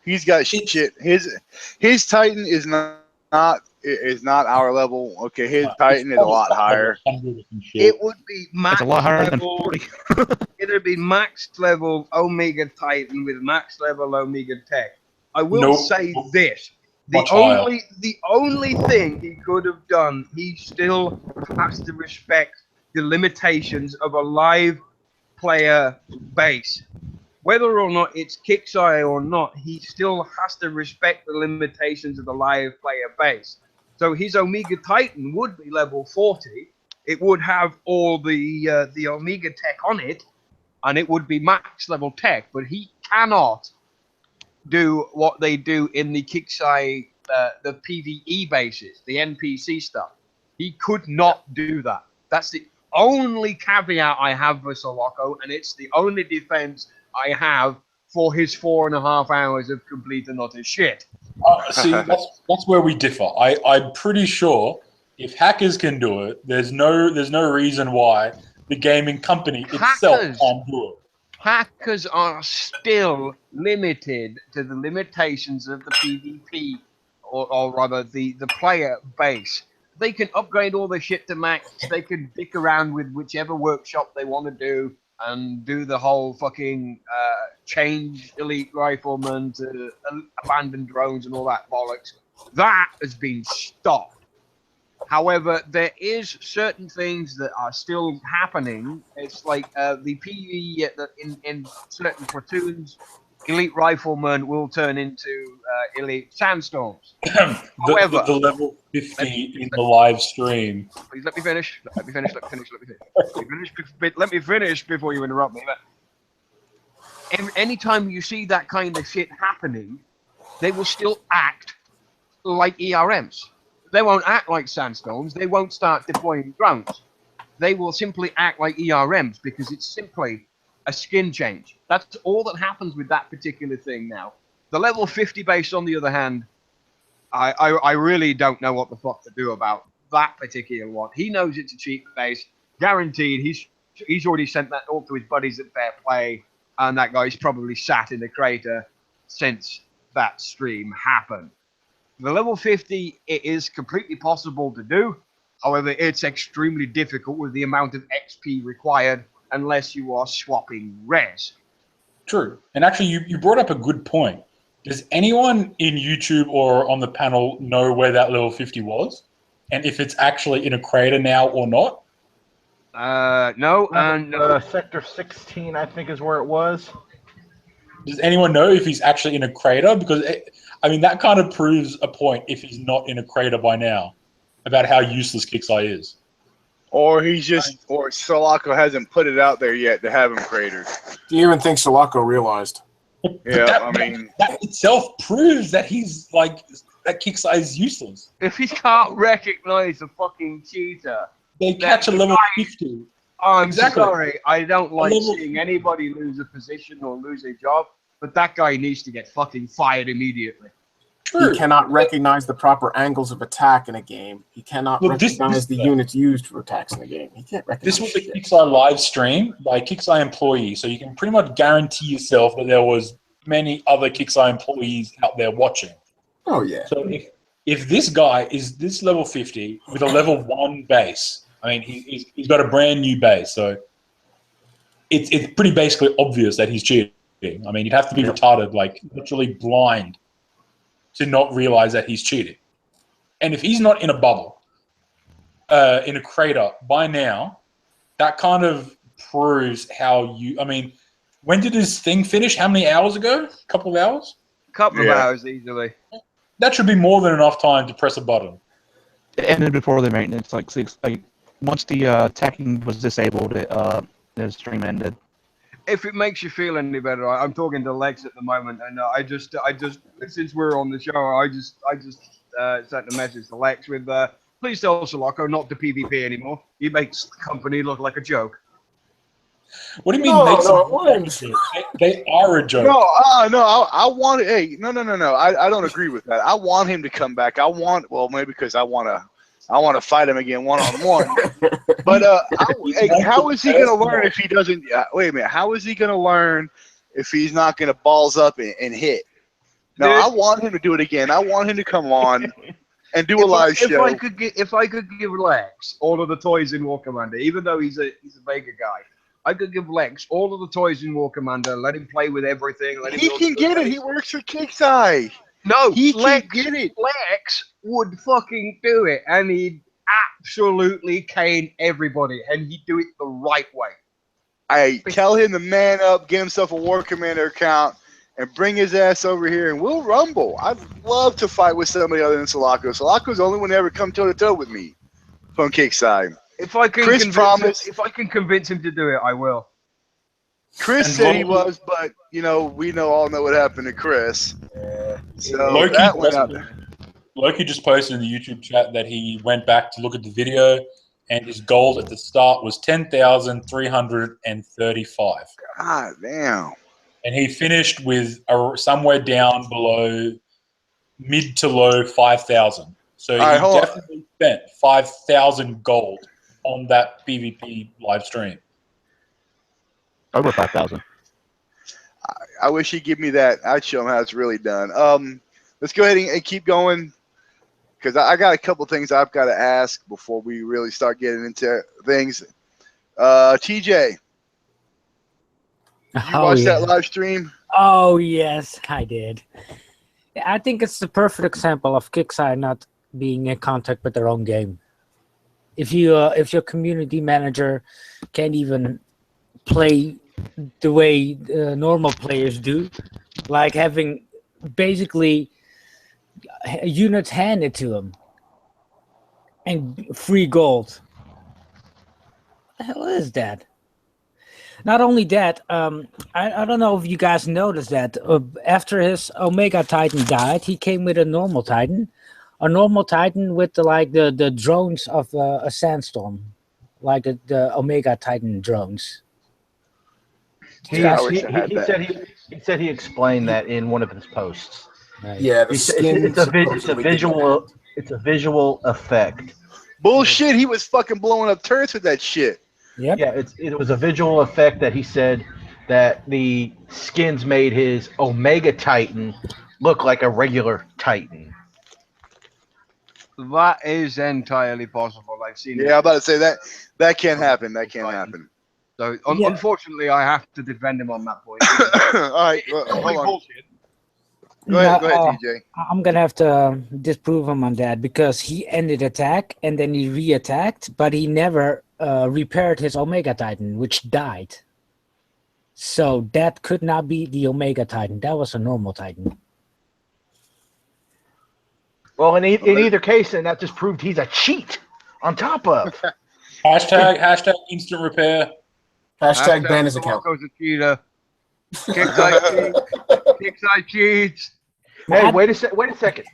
He's got shit. His Titan is not our level. Okay, his Titan is a lot higher. It would be max It's a lot higher level. than 40. It would be max level Omega Titan with max level Omega Tech. I will say this: the only thing he could have done, he still has to respect the limitations of a live player base. Whether or not it's Kicksai or not, he still has to respect the limitations of the live player base. So his Omega Titan would be level 40. It would have all the Omega tech on it, and it would be max level tech. But he cannot do what they do in the Kicksai, the PvE bases, the NPC stuff. He could not do that. That's the only caveat I have for Soloco, and it's the only defense I have for his 4.5 hours of complete and utter shit. See, that's where we differ. I'm pretty sure if hackers can do it, there's no reason why the gaming company itself can't do it. Hackers are still limited to the limitations of the PvP, or rather the player base. They can upgrade all their shit to max. They can dick around with whichever workshop they want to do and do the whole fucking change elite riflemen to abandoned drones and all that bollocks. That has been stopped. However, there is certain things that are still happening. It's like the PvE in certain platoons, elite riflemen will turn into elite sandstorms. However, the level 50 in the live stream. Please let me finish. Let me finish before you interrupt me. But anytime you see that kind of shit happening, they will still act like ERMs. They won't act like sandstorms. They won't start deploying drones. They will simply act like ERMs because it's simply a skin change. That's all that happens with that particular thing now. The level 50 base, on the other hand, I really don't know what the fuck to do about that particular one. He knows it's a cheap base, guaranteed. He's already sent that all to his buddies at Fair Play, and that guy's probably sat in the crater since that stream happened. The level 50, it is completely possible to do. However, it's extremely difficult with the amount of XP required unless you are swapping res. True. And actually, you brought up a good point. Does anyone in YouTube or on the panel know where that level 50 was? And if it's actually in a crater now or not? No, and Sector 16, I think, is where it was. Does anyone know if he's actually in a crater? Because I mean, that kind of proves a point if he's not in a crater by now about how useless Kixeye is. Or or Sulaco hasn't put it out there yet to have him cratered. Do you even think Sulaco realized? Yeah, that itself proves that he's like that Kixeye is useless. if he can't recognize a fucking cheater, They catch a level 50. I'm Exactly. sorry, I don't like level- seeing anybody lose a position or lose a job, but that guy needs to get fucking fired immediately. True. He cannot recognize the proper angles of attack in a game. He cannot recognize the units used for attacks in a game. He can't recognize This was a Kixeye live stream by a Kixeye employee, so you can pretty much guarantee yourself that there was many other Kixeye employees out there watching. Oh, yeah. So if this guy is this level 50 with a level 1 base, I mean, he's got a brand new base, so it's pretty basically obvious that he's cheating. I mean, you'd have to be retarded, like literally blind, to not realize that he's cheating. And if he's not in a bubble, in a crater by now, that kind of proves how you. I mean, when did his thing finish? How many hours ago? A couple of hours? Couple of hours easily. That should be more than enough time to press a button. It ended before the maintenance, once the attacking was disabled, the stream ended. If it makes you feel any better, I'm talking to Lex at the moment, and I just, since we're on the show, I just sent a message to Lex with, please tell Sulaco not to PvP anymore. He makes the company look like a joke. What do you mean? They are a joke. No, I want. Hey, no. I don't agree with that. I want him to come back. Maybe because I want to fight him again one-on-one. But how is he going to learn if he doesn't? Wait a minute. How is he going to learn if he's not going to balls up and hit? No, I want him to do it again. I want him to come on and do a live show. If I could give Lex all of the toys in War Commander, even though he's a Vega guy, I could give Lex all of the toys in War Commander, let him play with everything. He can get it. He works for Kixeye. No, he Lex, can get it. Lex would fucking do it, and he'd absolutely cane everybody, and he'd do it the right way. I tell him to man up, get himself a War Commander account, and bring his ass over here, and we'll rumble. I'd love to fight with somebody other than Sulaco. Sulaco's the only one to ever come toe-to-toe with me from Kixeye. If I can convince him to do it, I will. Chris said he was, but we all know what happened to Chris. So Loki just posted in the YouTube chat that he went back to look at the video, and his gold at the start was 10,335. God damn! And he finished with somewhere down below mid to low 5,000. So he definitely spent 5,000 gold on that PvP live stream. Over 5,000. I wish he'd give me that. I'd show him how it's really done. Let's go ahead and keep going, because I got a couple things I've got to ask before we really start getting into things. TJ, did you watch that live stream? Oh, yes, I did. I think it's the perfect example of Kixeye not being in contact with their own game. If your community manager can't even play the way normal players do, like having basically units handed to them and free gold. What the hell is that? Not only that, I don't know if you guys noticed that after his Omega Titan died, he came with a normal Titan with the drones of a sandstorm, like the Omega Titan drones. He said he explained that in one of his posts. Right. Yeah, it's a visual effect. Bullshit! He was fucking blowing up turrets with that shit. Yep. Yeah, it was a visual effect that he said that the skins made his Omega Titan look like a regular Titan. That is entirely possible. I've seen it. Yeah, I'm about to say that can't happen. That can't happen. So unfortunately, I have to defend him on that point. All right, hold on. Bullshit. Go ahead, TJ. I'm gonna have to disprove him on that, because he ended attack and then he re-attacked, but he never repaired his Omega Titan, which died. So that could not be the Omega Titan. That was a normal Titan. Well, in either case, then that just proved he's a cheat on top of. Hashtag instant repair. Hashtag ban his account. Marco's a cheater. Kickside cheats. Hey, wait a second.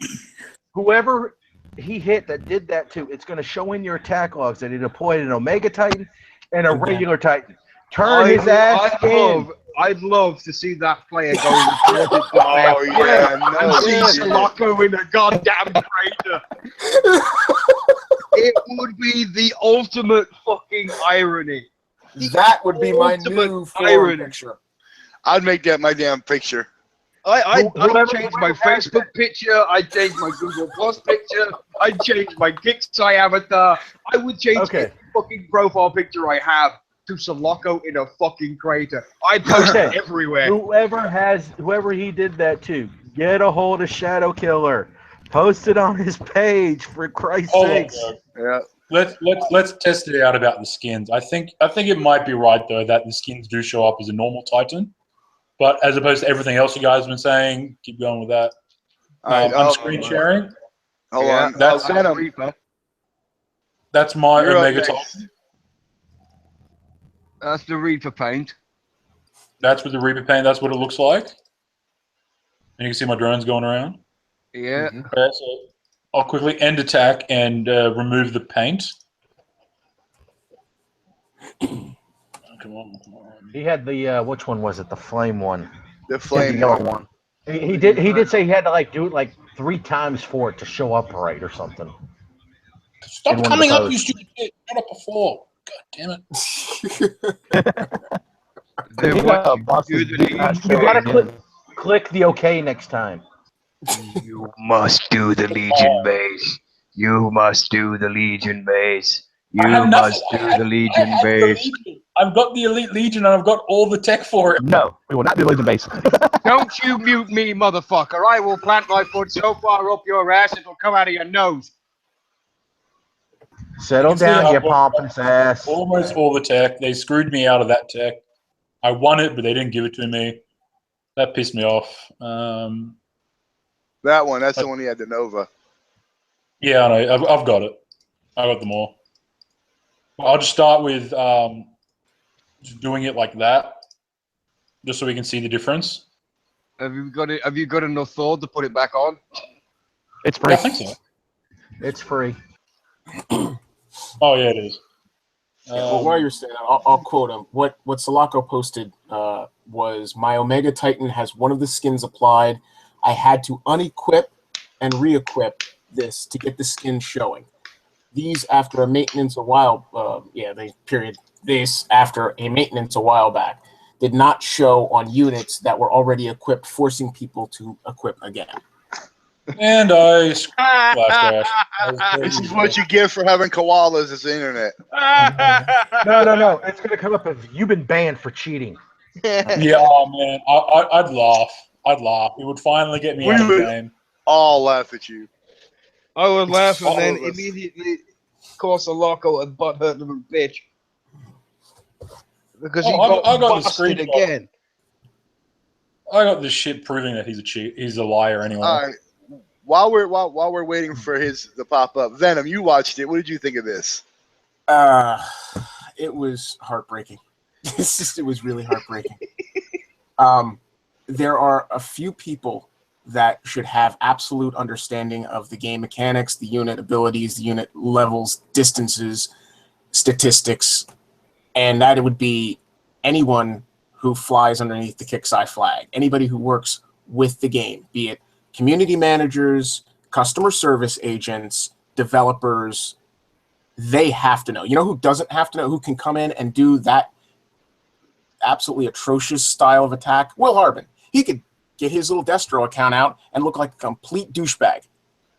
Whoever he hit that did that too, it's going to show in your attack logs that he deployed an Omega Titan and a regular Titan. Turn his ass in. I'd love to see that player go and report it to Oh yeah, and no. see Shalako in a goddamn crater. It would be the ultimate fucking irony. That would be my new forum picture. I'd make that my damn picture. I'd change my Facebook picture. I'd change my Google Plus picture. I'd change my Kixeye avatar. I would change every fucking profile picture I have to Shalako in a fucking crater. I'd post it everywhere. Whoever he did that to, get a hold of Shadow Killer. Post it on his page, for Christ's sakes. Yeah. Let's test it out about the skins. I think it might be right though that the skins do show up as a normal Titan, but as opposed to everything else you guys have been saying, keep going with that. I'm screen sharing. Hold on. That's my Omega Titan. That's the Reaper paint. That's with the Reaper paint. That's what it looks like. And you can see my drones going around. Yeah. Okay, so I'll quickly end attack and remove the paint. Come on. He had the which one was it? The flame one. The flame one. He did say he had to do it 3 times for it to show up right or something. Stop coming up, you stupid shit. Shut up before. God damn it. You gotta click the OK next time. You must do the Legion base. You must do the Legion base. You must do the Legion base. I've got the Elite Legion and I've got all the tech for it. No, we will not do Legion base. Don't you mute me, motherfucker. I will plant my foot so far up your ass it will come out of your nose. Settle down, you pompous ass. Almost all the tech. They screwed me out of that tech. I won it, but they didn't give it to me. That pissed me off. That one. That's the one he had, the Nova. Yeah, I know. I've got it. I got them all. I'll just start with just doing it like that, just so we can see the difference. Have you got it? Have you got enough Thor to put it back on? It's free. Yeah, I think so. It's free. Oh yeah, it is. Well, while you're saying that, I'll quote him. What Shalako posted was, "My Omega Titan has one of the skins applied. I had to unequip and re-equip this to get the skin showing. These after a maintenance a while, after a maintenance a while back, did not show on units that were already equipped, forcing people to equip again." And I flash crash. This is what you get for having koalas as the internet. No. It's gonna come up as you've been banned for cheating. Yeah, oh man, I'd laugh. It would finally get me out of the game. All laugh at you. I would laugh and then immediately call Shalako a butthurt little bitch. Because he got busted again. I got this shit proving that he's a cheat. He's a liar anyway. All right. While we're waiting for his to pop up, Venom, you watched it. What did you think of this? It was heartbreaking. It was really heartbreaking. There are a few people that should have absolute understanding of the game mechanics, the unit abilities, the unit levels, distances, statistics, and that it would be anyone who flies underneath the Kixeye flag, anybody who works with the game, be it community managers, customer service agents, developers. They have to know. You know who doesn't have to know, who can come in and do that absolutely atrocious style of attack? Will Harbin. He could get his little Destro account out and look like a complete douchebag.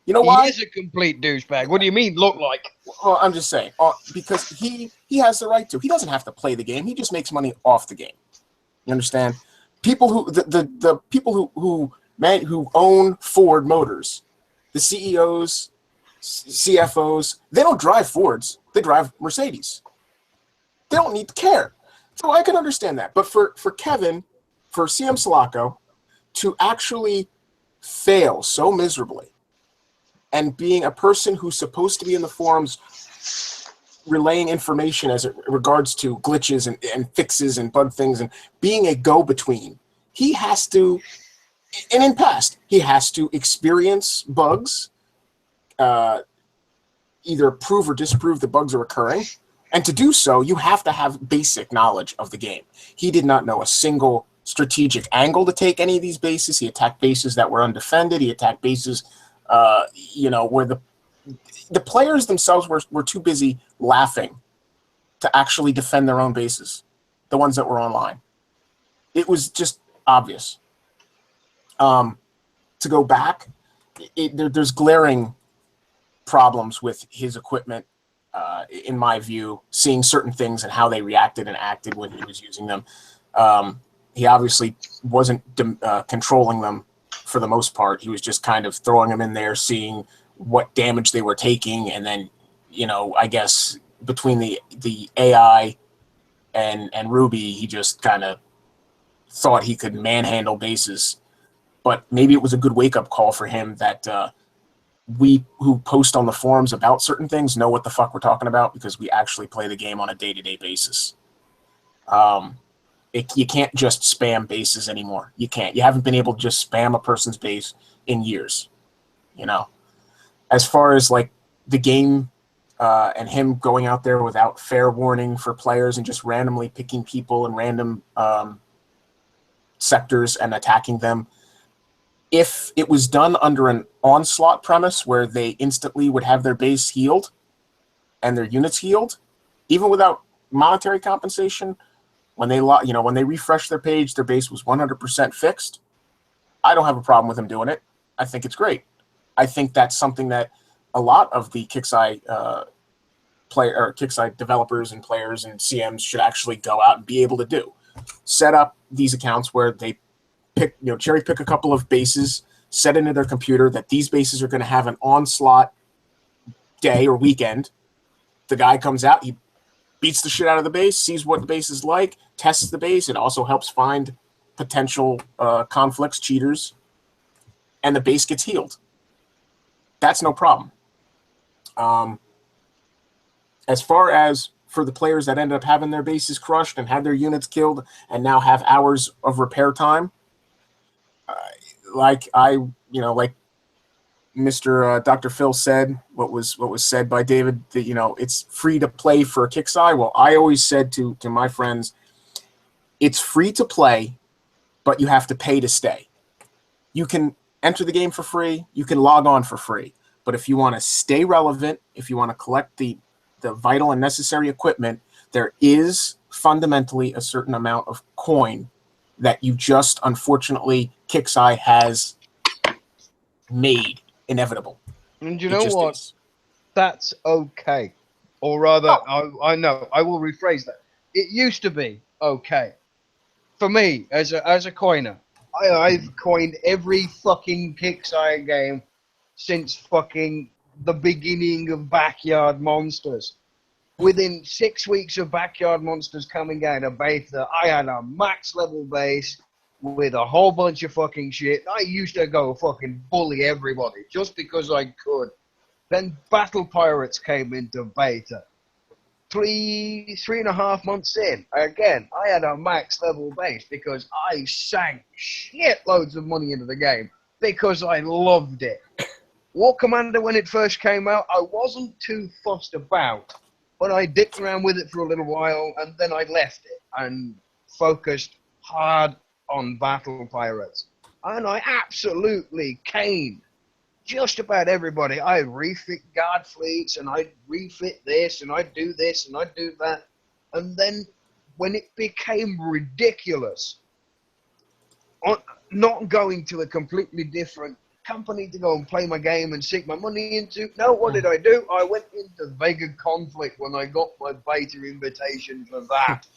You know why? He is a complete douchebag. What do you mean, look like? Well, I'm just saying. Because he has the right to. He doesn't have to play the game. He just makes money off the game. You understand? People who the people who own Ford Motors, the CEOs, CFOs, they don't drive Fords. They drive Mercedes. They don't need to care. So I can understand that. But for Kevin, for CM Sulaco, to actually fail so miserably, and being a person who's supposed to be in the forums relaying information as it regards to glitches and fixes and bug things and being a go-between, he has to, and in past, he has to experience bugs, either prove or disprove the bugs are occurring. And to do so, you have to have basic knowledge of the game. He did not know a single strategic angle to take any of these bases. He attacked bases that were undefended. He attacked bases, where the players themselves were too busy laughing to actually defend their own bases, the ones that were online. It was just obvious. To go back, there's glaring problems with his equipment, in my view, seeing certain things and how they reacted and acted when he was using them. He obviously wasn't controlling them for the most part. He was just kind of throwing them in there, seeing what damage they were taking, and then, I guess between the AI and Ruby, he just kind of thought he could manhandle bases. But maybe it was a good wake-up call for him that we who post on the forums about certain things know what the fuck we're talking about, because we actually play the game on a day-to-day basis. You can't just spam bases anymore. You can't. You haven't been able to just spam a person's base in years. As far as like the game and him going out there without fair warning for players and just randomly picking people in random sectors and attacking them, if it was done under an onslaught premise where they instantly would have their base healed and their units healed, even without monetary compensation, when they refresh their page, their base was 100% fixed, I don't have a problem with them doing it. I think it's great. I think that's something that a lot of the Kixeye Kixeye developers and players and CMs should actually go out and be able to do. Set up these accounts where they cherry pick a couple of bases, set into their computer that these bases are going to have an onslaught day or weekend. The guy comes out, he beats the shit out of the base, sees what the base is like, tests the base. It also helps find potential conflicts, cheaters, and the base gets healed. That's no problem. As far as for the players that ended up having their bases crushed and had their units killed and now have hours of repair time, like Mr. Dr. Phil said, what was said by David, that it's free to play for Kixeye. Well, I always said to my friends, it's free to play, but you have to pay to stay. You can enter the game for free, you can log on for free, but if you want to stay relevant, if you want to collect the vital and necessary equipment, there is fundamentally a certain amount of coin that you just, unfortunately, Kixeye has made inevitable. And you know what? Is. That's okay. Or rather, I know, I will rephrase that. It used to be okay. For me, as a coiner, I've coined every fucking Kixeye game since fucking the beginning of Backyard Monsters. Within 6 weeks of Backyard Monsters coming out of beta, I had a max level base with a whole bunch of fucking shit. I used to go fucking bully everybody just because I could. Then Battle Pirates came into beta. 3.5 months in, again, I had a max level base because I sank shitloads of money into the game because I loved it. War Commander, when it first came out, I wasn't too fussed about, but I dicked around with it for a little while, and then I left it and focused hard on Battle Pirates. And I absolutely caned just about everybody. I refit guard fleets, and I'd refit this, and I'd do this, and I'd do that. And then when it became ridiculous, not going to a completely different company to go and play my game and sink my money into. No, what did I do? I went into Vega Conflict when I got my beta invitation for that.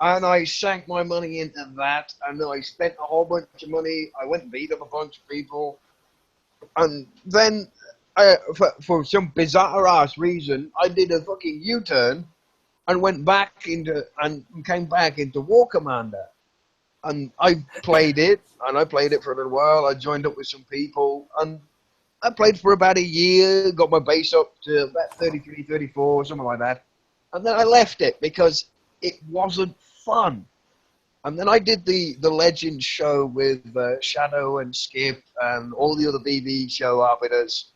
And I sank my money into that, and I spent a whole bunch of money. I went and beat up a bunch of people. And then, for some bizarre-ass reason, I did a fucking U-turn and went back into and came back into War Commander. And I played it, and I played it for a little while. I joined up with some people, and I played for about a year, got my base up to about 33, 34, something like that. And then I left it because it wasn't fun. And then I did the Legends show with Shadow and Skip and all the other BB show arbiters.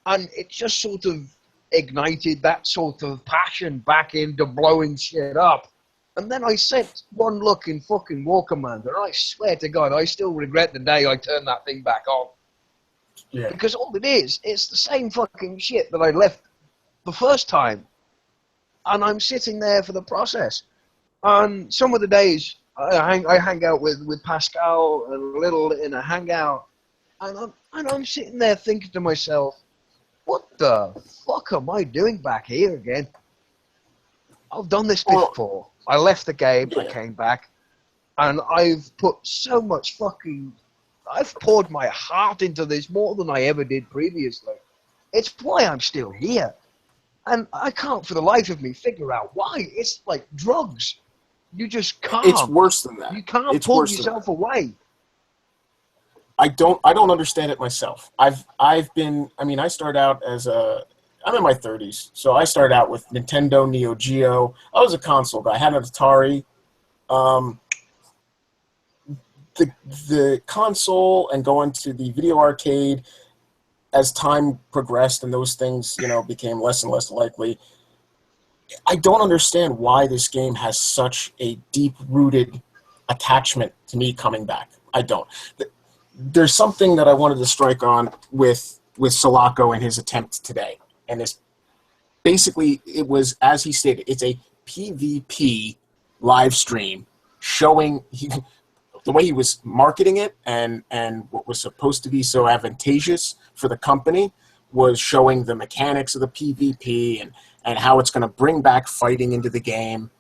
And it just sort of ignited that sort of passion back into blowing shit up. And then I sent one look in fucking War Commander, and I swear to God, I still regret the day I turned that thing back on. Yeah. Because all it is, it's the same fucking shit that I left the first time. And I'm sitting there for the process. And some of the days, I hang out with Pascal and Little in a hangout, and I'm sitting there thinking to myself, what the fuck am I doing back here again? I've done this before. I left the game, I came back, and I've put so much I've poured my heart into this more than I ever did previously. It's why I'm still here. And I can't for the life of me figure out why. It's like drugs. You just can't. It's worse than that. You can't pull yourself away. I don't understand it myself. I've been, I mean, I started out I'm in my 30s, so I started out with Nintendo, Neo Geo. I was a console guy. I had an Atari. The console and going to the video arcade, as time progressed and those things, became less and less likely, I don't understand why this game has such a deep-rooted attachment to me coming back. I don't. There's something that I wanted to strike on with Sulaco and his attempt today. And this, basically, it was, as he stated, it's a PvP live stream showing the way he was marketing it and what was supposed to be so advantageous for the company was showing the mechanics of the PvP and how it's going to bring back fighting into the game.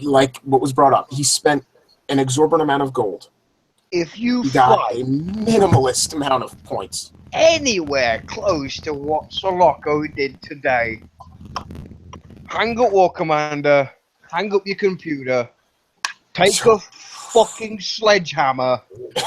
Like what was brought up, he spent an exorbitant amount of gold. If you got a minimalist amount of points anywhere close to what Sulaco did today, hang up War Commander, hang up your computer, take a fucking sledgehammer,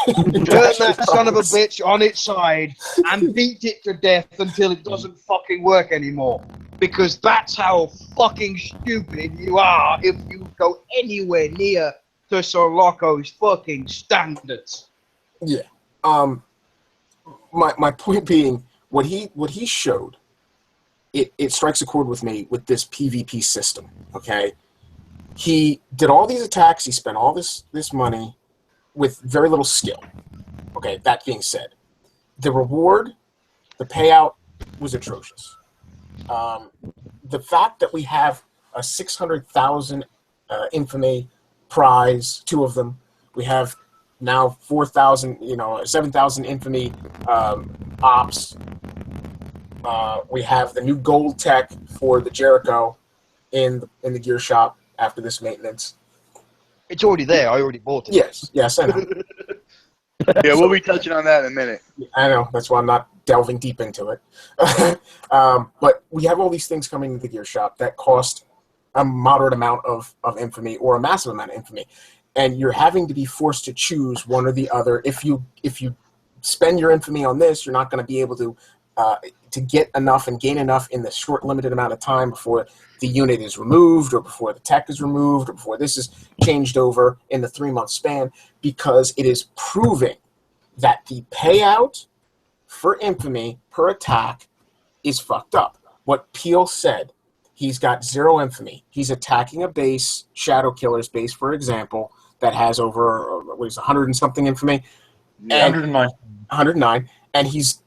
turn that son of a bitch on its side, and beat it to death until it doesn't fucking work anymore. Because that's how fucking stupid you are if you go anywhere near to Sulaco's fucking standards. Yeah. My point being, what he showed, it strikes a chord with me with this PvP system. Okay. He did all these attacks. He spent all this money with very little skill. Okay, that being said, the reward, the payout was atrocious. The fact that we have a 600,000 infamy prize, 2 of them. We have now 4,000, 7,000 infamy ops. We have the new gold tech for the Jericho in the gear shop. After this maintenance, it's already there. I already bought it. Yes, I know. Yeah, we'll be touching on that in a minute. I know. That's why I'm not delving deep into it. But we have all these things coming into the gear shop that cost a moderate amount of infamy or a massive amount of infamy, and you're having to be forced to choose one or the other. If you spend your infamy on this, you're not going to be able to get enough and gain enough in the short, limited amount of time before the unit is removed or before the tech is removed or before this is changed over in the 3-month span, because it is proving that the payout for infamy per attack is fucked up. What Peel said, he's got 0 infamy. He's attacking a base, Shadow Killer's base, for example, that has over, 100 and something infamy? Yeah, 109. 109. And he's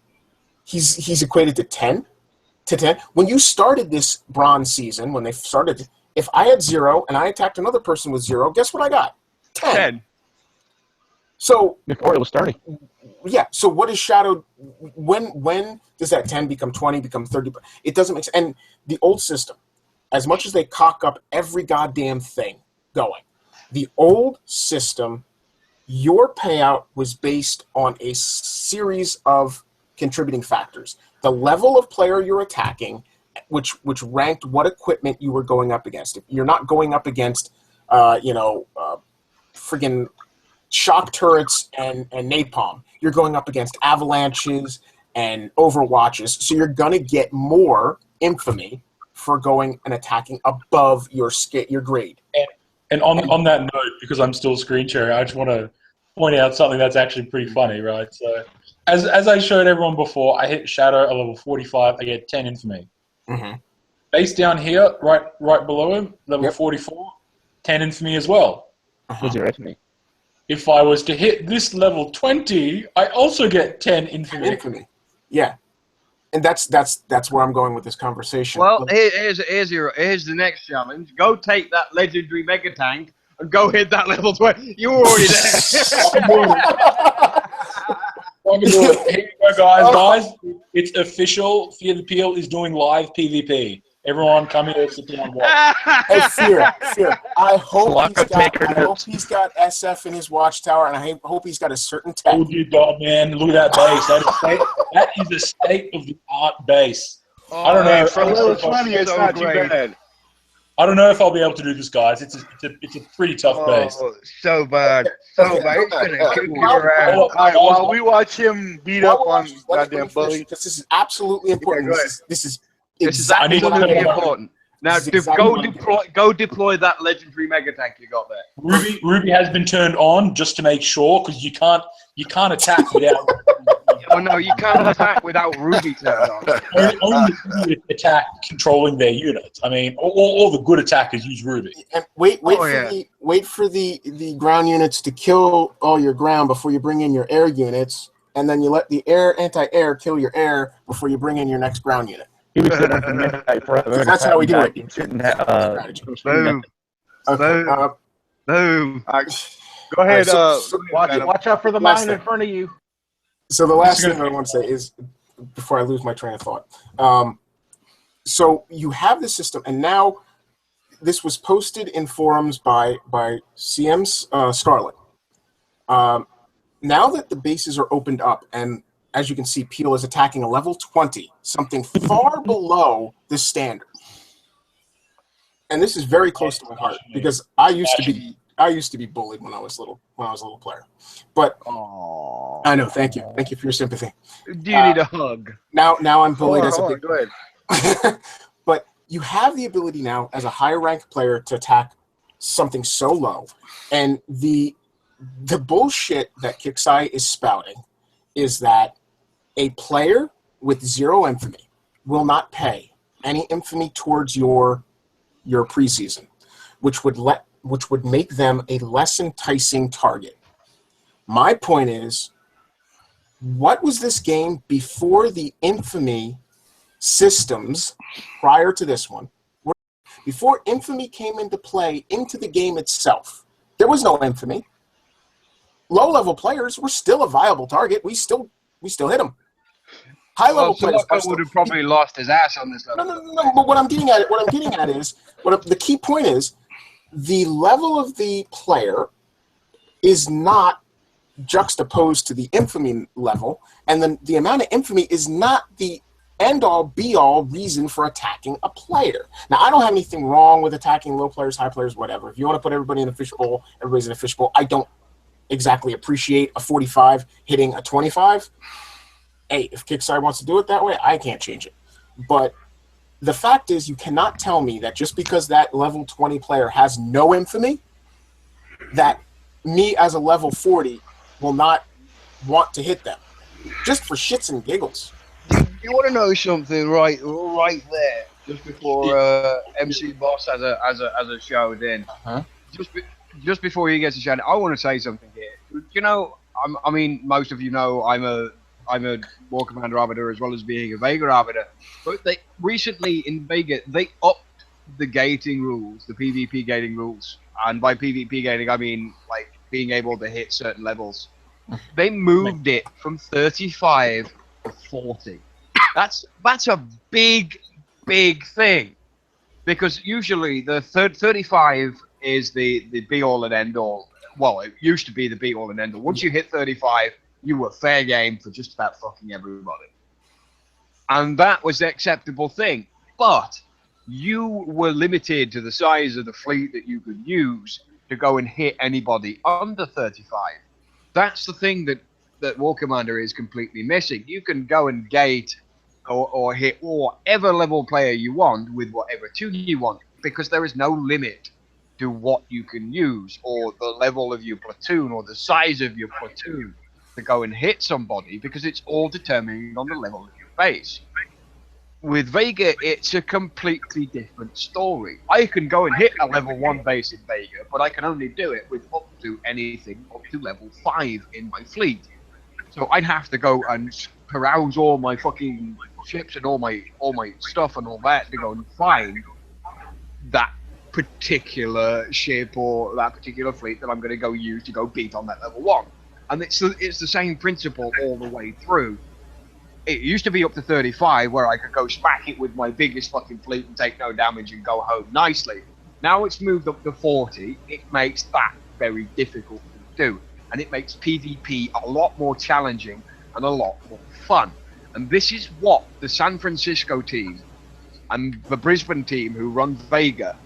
equated to 10. To 10. When you started this bronze season, when they started, if I had 0 and I attacked another person with 0, guess what I got? 10. So before it was 30. Yeah. So what is Shadow? When does that 10 become 20, become 30? It doesn't make sense. And the old system, as much as they cock up every goddamn thing going, the old system, your payout was based on a series of contributing factors. The level of player you're attacking, which ranked what equipment you were going up against. If you're not going up against, friggin' shock turrets and napalm. You're going up against avalanches and overwatches, so you're gonna get more infamy for going and attacking above your grade. And on that note, because I'm still screen sharing, I just want to point out something that's actually pretty funny, right? So, as I showed everyone before, I hit Shadow at level 45. I get 10 infamy. Mm-hmm. Base down here, right below him, level 44, 10 infamy as well. What's your infamy? If I was to hit this level 20, I also get 10 infamy. Infamy. Yeah. And that's where I'm going with this conversation. Well, here's the next challenge. Go take that legendary mega tank and go hit that level 20. You're already there. Here you go, guys. It's official. Fear the Peel is doing live PvP. Everyone come here, sit down, watch. Hey, Fear. I hope he's got SF in his watchtower, and I hope he's got a certain tech. Oh, dear God, man. Look at that base. That is a state-of-the-art base. I don't know. For a little money, it's not too bad. I don't know if I'll be able to do this, guys. It's a pretty tough base. So bad. So bad. It's going to kick you around. All right, while we watch him beat up on goddamn Bully. This is absolutely important. This is exactly important. Now, go deploy that legendary mega tank you got there. Ruby has been turned on just to make sure, because you can't attack without. Oh no, you can't attack without Ruby turned on. Only the attack controlling their units. I mean, all the good attackers use Ruby. And wait for the ground units to kill all your ground before you bring in your air units, and then you let the anti-air kill your air before you bring in your next ground unit. That's how we do it. Boom. Boom. Go ahead. Watch out for the mine in front of you. So the last thing I want to say is, before I lose my train of thought, so you have the system, and now this was posted in forums by CM's Scarlet. Now that the bases are opened up, and as you can see, Peel is attacking a level 20, something far below the standard. And this is very close to my heart, because I used to be bullied when I was a little player. But I know, thank you for your sympathy. Do you need a hug? Now I'm bullied as a big. Go ahead. But you have the ability now as a higher ranked player to attack something so low, and the bullshit that Kixeye is spouting is that a player with 0 infamy will not pay any infamy towards your preseason, which would make them a less enticing target. My point is, what was this game before the infamy systems prior to this one? Before infamy came into play into the game itself, there was no infamy. Low-level players were still a viable target. We still hit them. High-level players would have probably lost his ass on this level. No. But what I'm getting at is the key point is, the level of the player is not juxtaposed to the infamy level, and then the amount of infamy is not the end-all, be-all reason for attacking a player. Now, I don't have anything wrong with attacking low players, high players, whatever. If you want to put everybody in a fishbowl, everybody's in a fishbowl. I don't exactly appreciate a 45 hitting a 25. Hey, if Kixeye wants to do it that way, I can't change it. But the fact is, you cannot tell me that just because that level 20 player has no infamy, that me as a level 40 will not want to hit them, just for shits and giggles. You want to know something right there, just before MC Boss has a show in. Just before he gets a shout, I want to say something here. You know, I mean, most of you know I'm a War Commander Arbiter as well as being a Vega Arbiter. But they recently in Vega they upped the gating rules, the PvP gating rules, and by PvP gating I mean like being able to hit certain levels. They moved it from 35 to 40. That's a big thing, because usually the 35 is the be all and end all. Well, it used to be the be all and end all. Once you hit 35, you were fair game for just about fucking everybody, and that was the acceptable thing. but you were limited to the size of the fleet that you could use to go and hit anybody under 35. That's the thing that War Commander is completely missing. You can go and gate or hit whatever level player you want with whatever tune you want, because there is no limit to what you can use, or the level of your platoon, or the size of your platoon to go and hit somebody, because it's all determined on the level of your base. With Vega, it's a completely different story. I can go and hit a level 1 base in Vega, but I can only do it with up to anything up to level 5 in my fleet. So I'd have to go and peruse all my fucking ships and all my stuff and all that to go and find that particular ship or that particular fleet that I'm going to go use to go beat on that level 1. And it's the same principle all the way through. It used to be up to 35 where I could go smack it with my biggest fucking fleet and take no damage and go home nicely. Now it's moved up to 40. It makes that very difficult to do. And it makes PvP a lot more challenging and a lot more fun. And this is what the San Francisco team and the Brisbane team who run Vega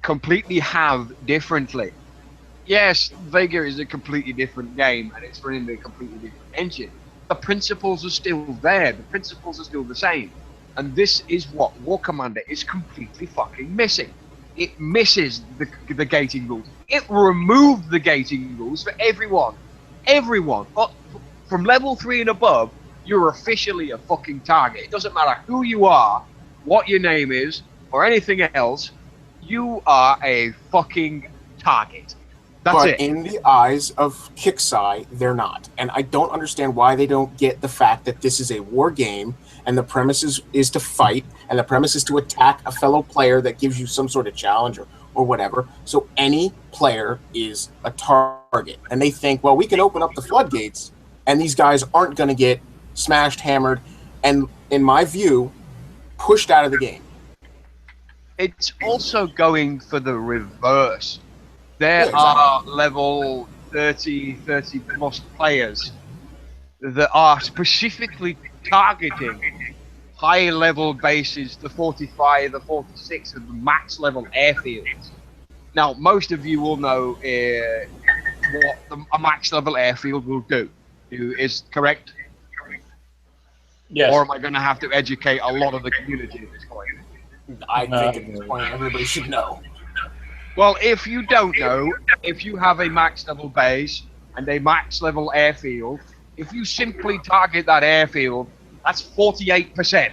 completely have differently. Yes, Vega is a completely different game and it's running a completely different engine. The principles are still there. The principles are still the same. And this is what War Commander is completely fucking missing. It misses the gating rules. It removed the gating rules for everyone. Everyone. From level 3 and above, you're officially a fucking target. It doesn't matter who you are, what your name is, or anything else. You are a fucking target. That's it. But in the eyes of Kixeye, they're not. And I don't understand why they don't get the fact that this is a war game and the premise is to fight and the premise is to attack a fellow player that gives you some sort of challenge or whatever. So any player is a target. And they think, well, we can open up the floodgates and these guys aren't going to get smashed, hammered, and, in my view, pushed out of the game. It's also going for the reverse. There are level 30 plus players that are specifically targeting high level bases, the 45, the 46, and the max level airfields. Now, most of you will know what a max level airfield will do. Is correct? Yes. Or am I going to have to educate a lot of the community at this point? I think at this point everybody should know. Well, if you don't know, if you have a max level base and a max level airfield, if you simply target that airfield, that's 48%.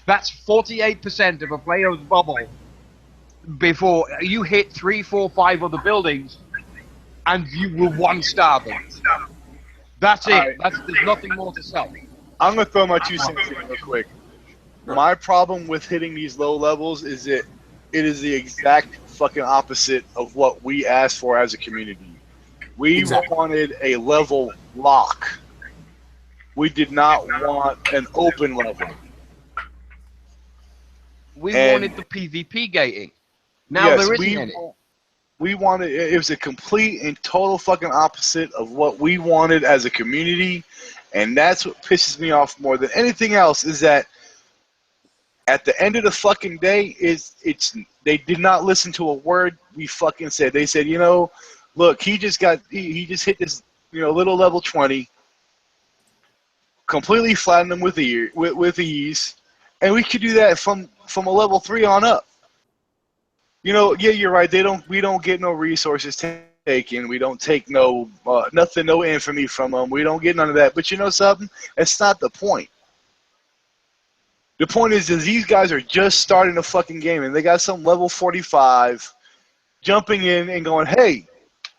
That's 48% of a player's bubble before you hit 3, 4, 5 other buildings, and you will one-star them. That's it. There's nothing more to say. I'm going to throw my 2 cents in real quick. My problem with hitting these low levels is that it is the exact fucking opposite of what we asked for as a community. We wanted a level lock. We did not want an open level. We wanted the PvP gating. Now yes, there isn't any. We wanted, it was a complete and total fucking opposite of what we wanted as a community, and that's what pisses me off more than anything else, is that at the end of the fucking day, they did not listen to a word we fucking said. They said, you know, look, he just hit this, you know, little level 20, completely flattened him with ease, and we could do that from a level 3 on up. You know, yeah, you're right. We don't get no resources taken. We don't take no nothing, no infamy from them. We don't get none of that. But you know something? That's not the point. The point is these guys are just starting the fucking game, and they got some level 45 jumping in and going, hey,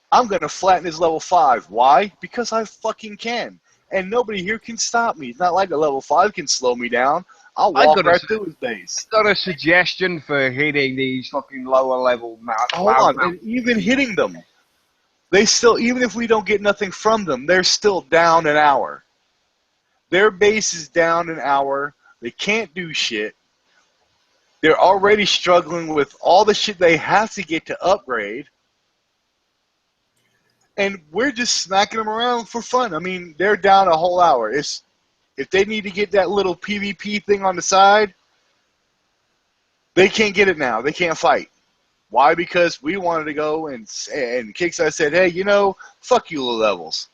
I'm going to flatten this level 5. Why? Because I fucking can. And nobody here can stop me. It's not like a level 5 can slow me down. I'll walk right through his base. Got a suggestion for hitting these fucking lower level mounts. Hold on, and even hitting them, they still, even if we don't get nothing from them, they're still down an hour. Their base is down an hour. They can't do shit. They're already struggling with all the shit they have to get to upgrade. And we're just smacking them around for fun. I mean, they're down a whole hour. If they need to get that little PvP thing on the side, They can't get it now. They can't fight. Why? Because we wanted to go and Kickstarter said, hey, you know, fuck you low levels.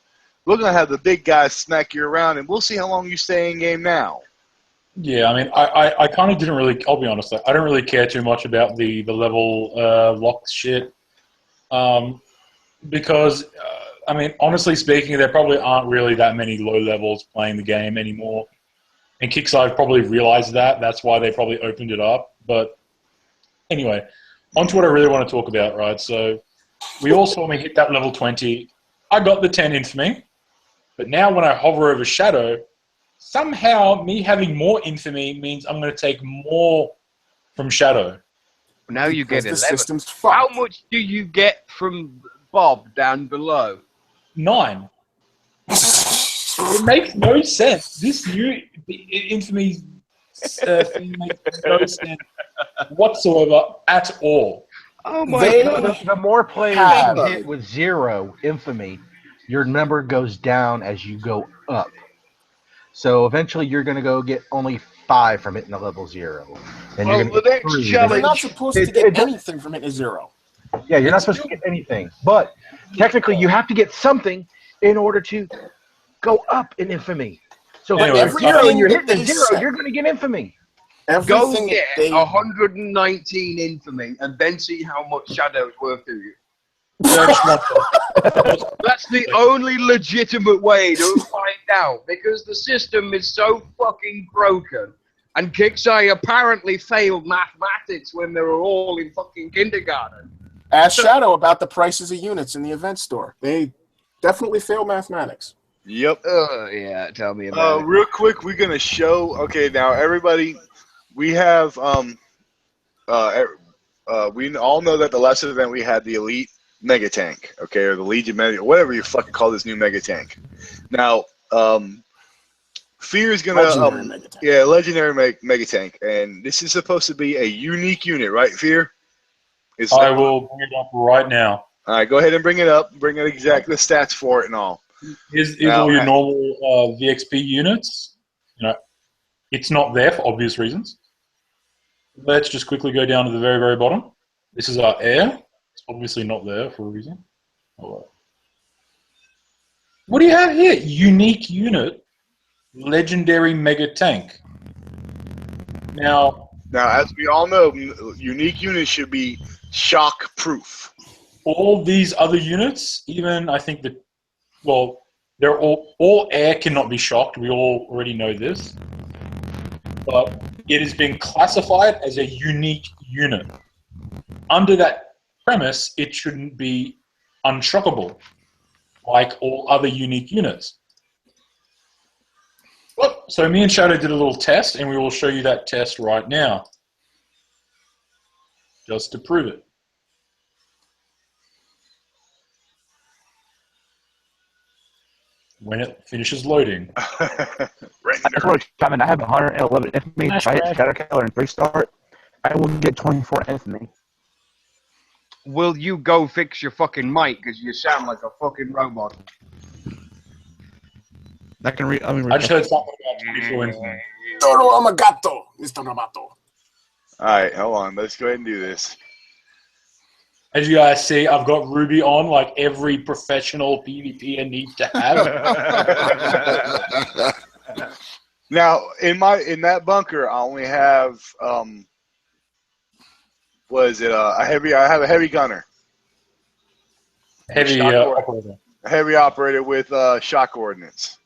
We're going to have the big guys smack you around, and we'll see how long you stay in game now. Yeah, I mean, I kind of didn't really, I'll be honest, I don't really care too much about the level lock shit. Because, I mean, honestly speaking, there probably aren't really that many low levels playing the game anymore. And Kickstarter probably realized that. That's why they probably opened it up. But anyway, on to what I really want to talk about, right? So we all saw me hit that level 20. I got the 10 infamy. But now when I hover over Shadow, somehow me having more infamy means I'm going to take more from Shadow. Now you get 11. The system's How fucked. much do you get from Bob down below? 9. It makes no sense. This new infamy thing makes no sense whatsoever at all. Oh my god. The more players you hit with 0 infamy, your number goes down as you go up. So eventually you're going to go get only 5 from hitting the level 0. And Well, you're going to the get next 3. challenge- You're not supposed to get anything from it at 0. Yeah, you're not supposed to get anything. But technically you have to get something in order to go up in infamy. So if Anyway, you're 0 and you're hitting everything a they 0, said. you're going to get infamy. Go Everything get they 119 infamy and then see how much Shadow's worth to you. That's not That's the only legitimate way to find out, because the system is so fucking broken. And Kickstarter apparently failed mathematics when they were all in fucking kindergarten. ask Shadow about the prices of units in the event store. They definitely fail mathematics. Yep. Yeah, tell me about it. Real quick, we're going to show, okay, now everybody, we have, we all know that the last event we had the Elite Mega Tank, okay, or the Legion Mega, whatever you fucking call this new Mega Tank. Now, Fear is gonna, Legendary Mega Tank. yeah, Legendary Mega Tank, and this is supposed to be a unique unit, right, Fear? I will bring it up right now. All right, go ahead and bring it up. Bring it exactly the stats for it and all. Is Now, all your normal VXP units? You know, it's not there for obvious reasons. Let's just quickly go down to the very, very bottom. This is our air. It's obviously not there for a reason. All right. What do you have here? Unique unit, legendary mega tank. Now, as we all know, unique units should be shock proof. all these other units, even I think that, well, they're all air cannot be shocked. We all already know this. But it has been classified as a unique unit. Under that premise, it shouldn't be unshockable, like all other unique units. So me and Shadow did a little test, and we will show you that test right now, just to prove it. When it finishes loading. I mean, I have 111 infamy. If I hit Shadow Killer and 3-star, I will get 24 infamy. Will you go fix your fucking mic, because you sound like a fucking robot? I can read. I just heard something about 24 infamy. Toro Amagato, Mr. Roboto. All right, hold on. Let's go ahead and do this. As you guys see, I've got Ruby on like every professional PvPer needs to have. Now, in that bunker, I only have what is it? I have a heavy gunner, Heavy operator. a heavy operator with shock ordnance.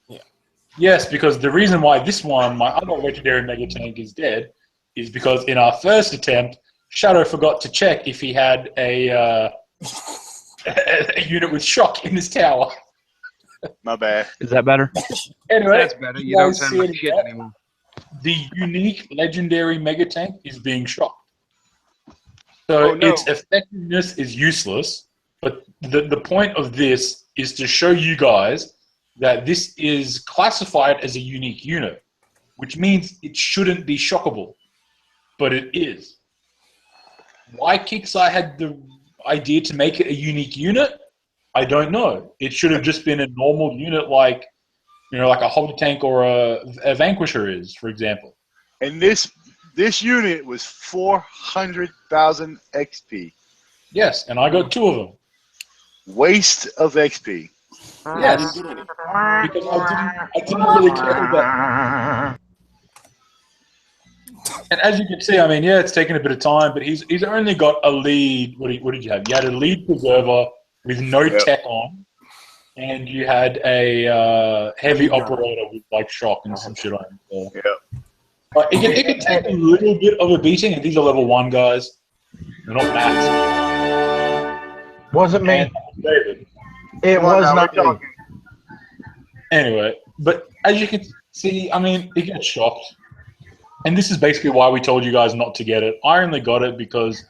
Yeah. Yes, because the reason why this one, my other legendary mega tank, is dead, is because in our first attempt, Shadow forgot to check if he had a unit with shock in his tower. My bad. Is that better? Anyway, That's better. You don't sound like shit anymore. The unique legendary mega tank is being shocked. So its effectiveness is useless, but the point of this is to show you guys that this is classified as a unique unit, which means it shouldn't be shockable, but it is. Why Kickstarter had the idea to make it a unique unit, I don't know. It should have just been a normal unit like, you know, like a hover tank or a vanquisher is, for example. And this This unit was 400,000 XP. Yes, and I got 2 of them. Waste of XP. Yes, because I didn't really care about. And as you can see, I mean, yeah, it's taken a bit of time, but he's only got a lead. What did you have? You had a lead preserver with no tech on, and you had a heavy operator with like shock and some shit on him. So. Yeah. But it can take a little bit of a beating, and these are level 1 guys. They're not max. Wasn't me. And David. It was not me. Anyway, but as you can see, I mean, it gets shocked. And this is basically why we told you guys not to get it. I only got it because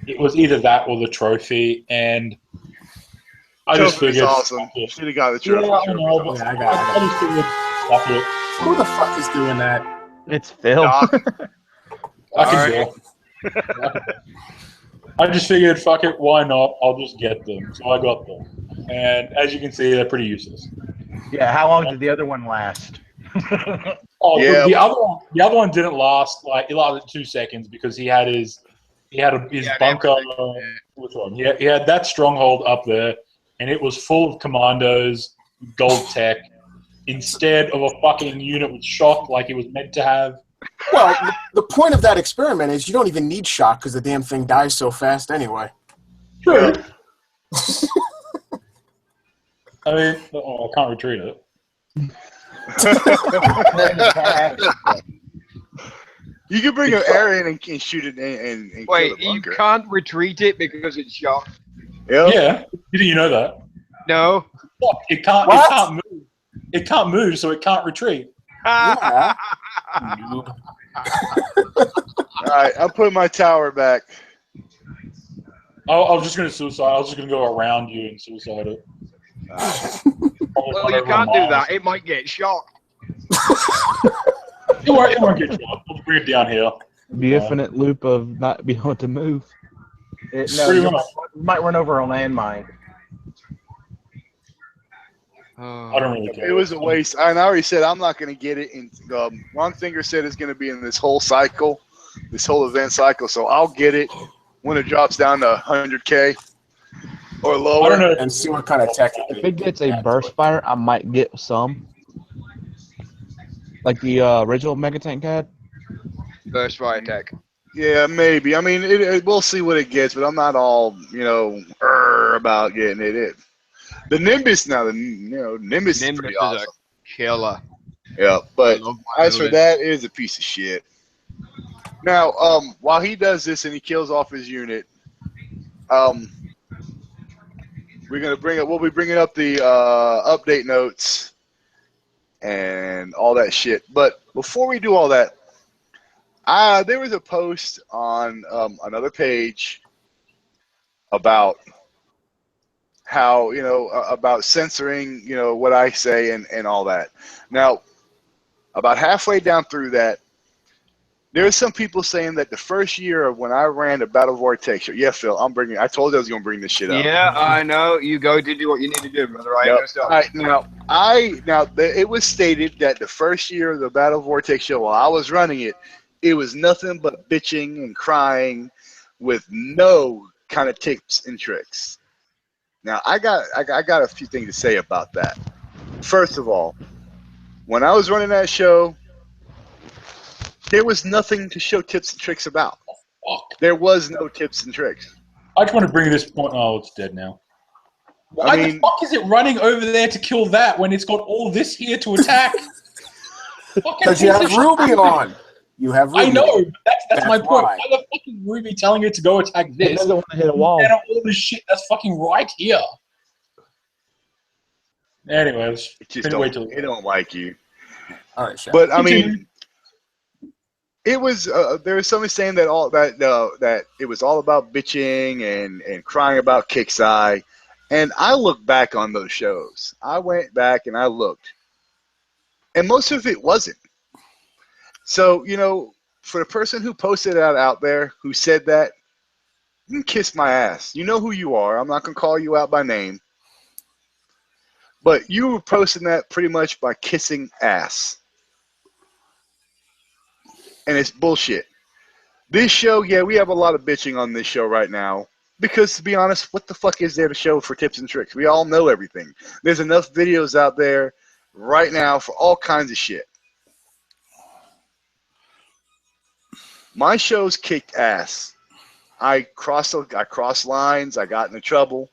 it was either that or the trophy, and I just figured... awesome. Should have got the trophy. Yeah, I know, but I got it. I just figured, fuck it. Who the fuck is doing that? It's Phil. I can go. I just figured, fuck it, why not? I'll just get them. So I got them. And as you can see, they're pretty useless. Yeah, how long did the other one last? Oh, Yeah. the other one didn't last. Like, it lasted 2 seconds because he had his bunker. Which one? He had that stronghold up there, and it was full of commandos, gold tech, instead of a fucking unit with shock like it was meant to have. Well, the point of that experiment is you don't even need shock because the damn thing dies so fast anyway. True. I mean, I can't retreat it. You can bring an area in and shoot it and Wait, kill the you bunker. can't retreat it because it's shot. Yep. Yeah, didn't you know that? No. Fuck, it can't move. It can't move, so it can't retreat. Yeah. All right, I'm putting my tower back. I was just gonna suicide. I was just gonna go around you and suicide it. Well, you can't do that. It might get shot. It won't get shot. We'll bring it down here. The infinite loop of not being able to move. No, Pretty you much. might run over a landmine. I don't really care. It was a waste. And I already said I'm not going to get it. And Ron Finger said it's going to be in this whole cycle, this whole event cycle. So I'll get it when it drops down to 100K or lower. I don't know. And see what kind of tech If it gets a burst fire, I might get some. Like the original Mega Tank had. Burst fire attack. Yeah, maybe. I mean, we'll see what it gets, but I'm not all, about getting it. The Nimbus now, Nimbus is pretty awesome. Is a killer. Yeah, but I love my as for Nimbus. that, it is a piece of shit. Now, while he does this and he kills off his unit, we'll be bringing up the update notes and all that shit. But before we do all that, there was a post on another page about how, about censoring, what I say and all that. Now, about halfway down through that, there's some people saying that the first year of when I ran the Battle Vortex show, yeah, Phil, I told you I was going to bring this shit up. Yeah, I know. You go to do what you need to do, brother. I Yep. understand. All right, now, it was stated that the first year of the Battle Vortex show, while I was running it, it was nothing but bitching and crying with no kind of tips and tricks. Now, I got a few things to say about that. First of all, when I was running that show, there was nothing to show tips and tricks about. There was no tips and tricks. I just want to bring this point. Oh, it's dead now. Why the fuck is it running over there to kill that when it's got all this here to attack? Because you have Ruby on. You have Ruby. I know. That's my point. why. Why the fuck is Ruby telling it to go attack It this? doesn't want to hit a wall. And all this shit that's fucking right here. Anyways, It don't like you. All right, Shaq. But I mean, it was there was somebody saying that it was all about bitching and crying about Kixeye, and I looked back on those shows. I went back and I looked, and most of it wasn't. So for the person who posted that out there who said that, you can kiss my ass. You know who you are. I'm not gonna call you out by name, but you were posting that pretty much by kissing ass. And it's bullshit. This show, yeah, we have a lot of bitching on this show right now. Because, to be honest, what the fuck is there to show for tips and tricks? We all know everything. There's enough videos out there right now for all kinds of shit. My shows kicked ass. I crossed lines. I got into trouble.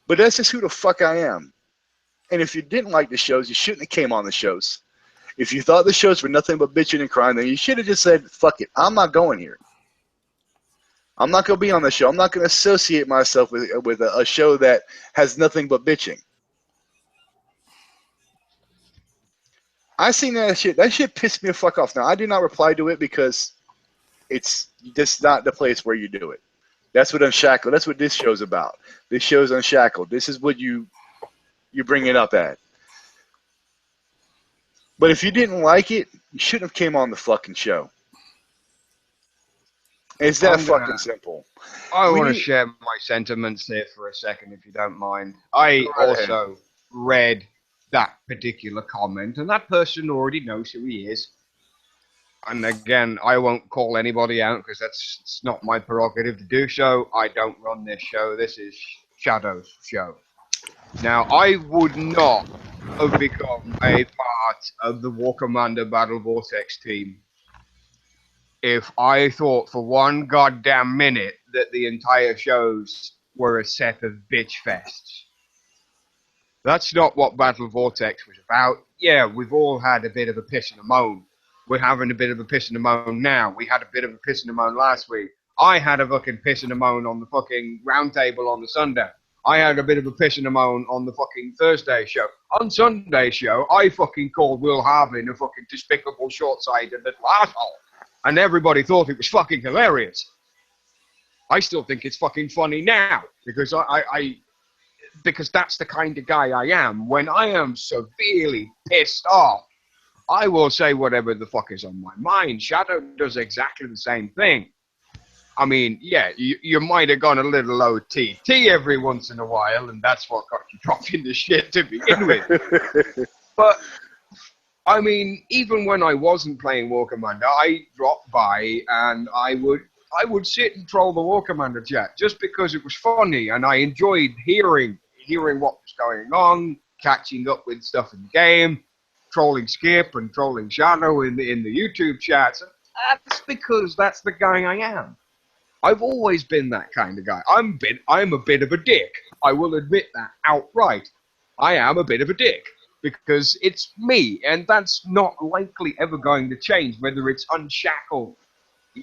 But that's just who the fuck I am. And if you didn't like the shows, you shouldn't have came on the shows. If you thought the shows were nothing but bitching and crying, then you should have just said, fuck it, I'm not going here. I'm not going to be on the show. I'm not going to associate myself with a show that has nothing but bitching. I seen that shit. That shit pissed me the fuck off. Now, I do not reply to it because it's just not the place where you do it. That's what Unshackled, that's what this show's about. This show's Unshackled. This is what you bring it up at. But if you didn't like it, you shouldn't have came on the fucking show. It's that fucking simple. I want to share my sentiments here for a second, if you don't mind. I also read that particular comment, and that person already knows who he is. And again, I won't call anybody out because it's not my prerogative to do so. I don't run this show. This is Shadow's show. Now, I would not have become a part of the War Commander Battle Vortex team if I thought for one goddamn minute that the entire shows were a set of bitch fests. That's not what Battle Vortex was about. Yeah, we've all had a bit of a piss and a moan. We're having a bit of a piss and a moan now. We had a bit of a piss and a moan last week. I had a fucking piss and a moan on the fucking roundtable on the Sunday. I had a bit of a piss and a moan on the fucking Thursday show. On Sunday's show, I fucking called Will Harvin a fucking despicable, short-sighted little asshole. And everybody thought it was fucking hilarious. I still think it's fucking funny now. Because because that's the kind of guy I am. When I am severely pissed off, I will say whatever the fuck is on my mind. Shadow does exactly the same thing. I mean, yeah, you might have gone a little OTT every once in a while, and that's what got you dropping the shit to begin with. But, I mean, even when I wasn't playing War Commander, I dropped by and I would sit and troll the War Commander chat just because it was funny, and I enjoyed hearing what was going on, catching up with stuff in the game, trolling Skip and trolling Shadow in the YouTube chats. And that's because that's the guy I am. I've always been that kind of guy. I'm a bit of a dick. I will admit that outright. I am a bit of a dick because it's me, and that's not likely ever going to change, whether it's Unshackled.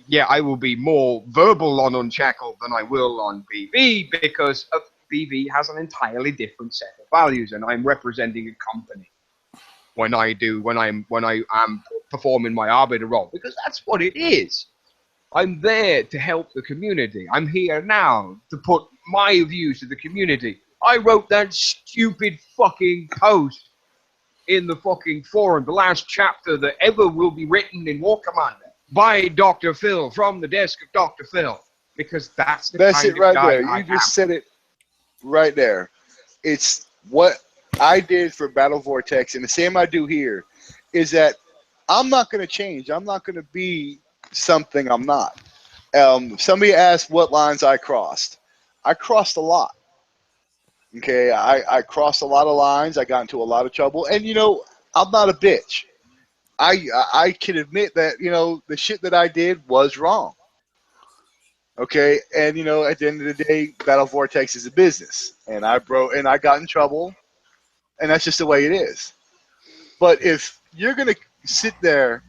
Yeah, I will be more verbal on Unshackled than I will on BV because BV has an entirely different set of values, and I'm representing a company when I am performing my arbiter role, because that's what it is. I'm there to help the community. I'm here now to put my views to the community. I wrote that stupid fucking post in the fucking forum, the last chapter that ever will be written in War Commander by Dr. Phil, from the desk of Dr. Phil, because that's the kind it right of guy there. I You just said it right there. It's what I did for Battle Vortex, and the same I do here, is that I'm not going to change. I'm not going to be something I'm not. Somebody asked what lines I crossed. I crossed a lot. Okay, I crossed a lot of lines. I got into a lot of trouble, and I'm not a bitch. I can admit that the shit that I did was wrong. Okay, and at the end of the day, Battle Vortex is a business, and I got in trouble, and that's just the way it is. But if you're gonna sit there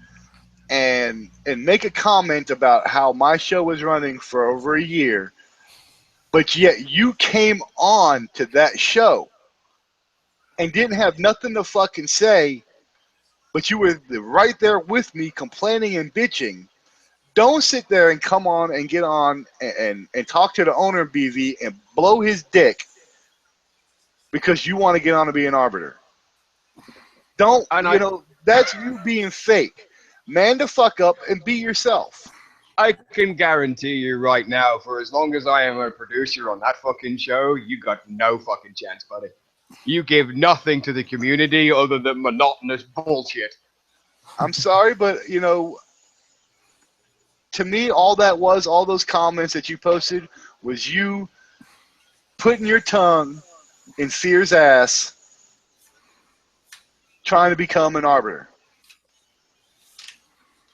and make a comment about how my show was running for over a year, but yet you came on to that show and didn't have nothing to fucking say, but you were right there with me complaining and bitching, don't sit there and come on and get on and talk to the owner of BV and blow his dick because you want to get on to be an arbiter. Don't, that's you being fake. Man the fuck up and be yourself. I can guarantee you right now, for as long as I am a producer on that fucking show, you got no fucking chance, buddy. You give nothing to the community other than monotonous bullshit. I'm sorry, but, to me, all those comments that you posted was you putting your tongue in Seer's ass trying to become an arbiter.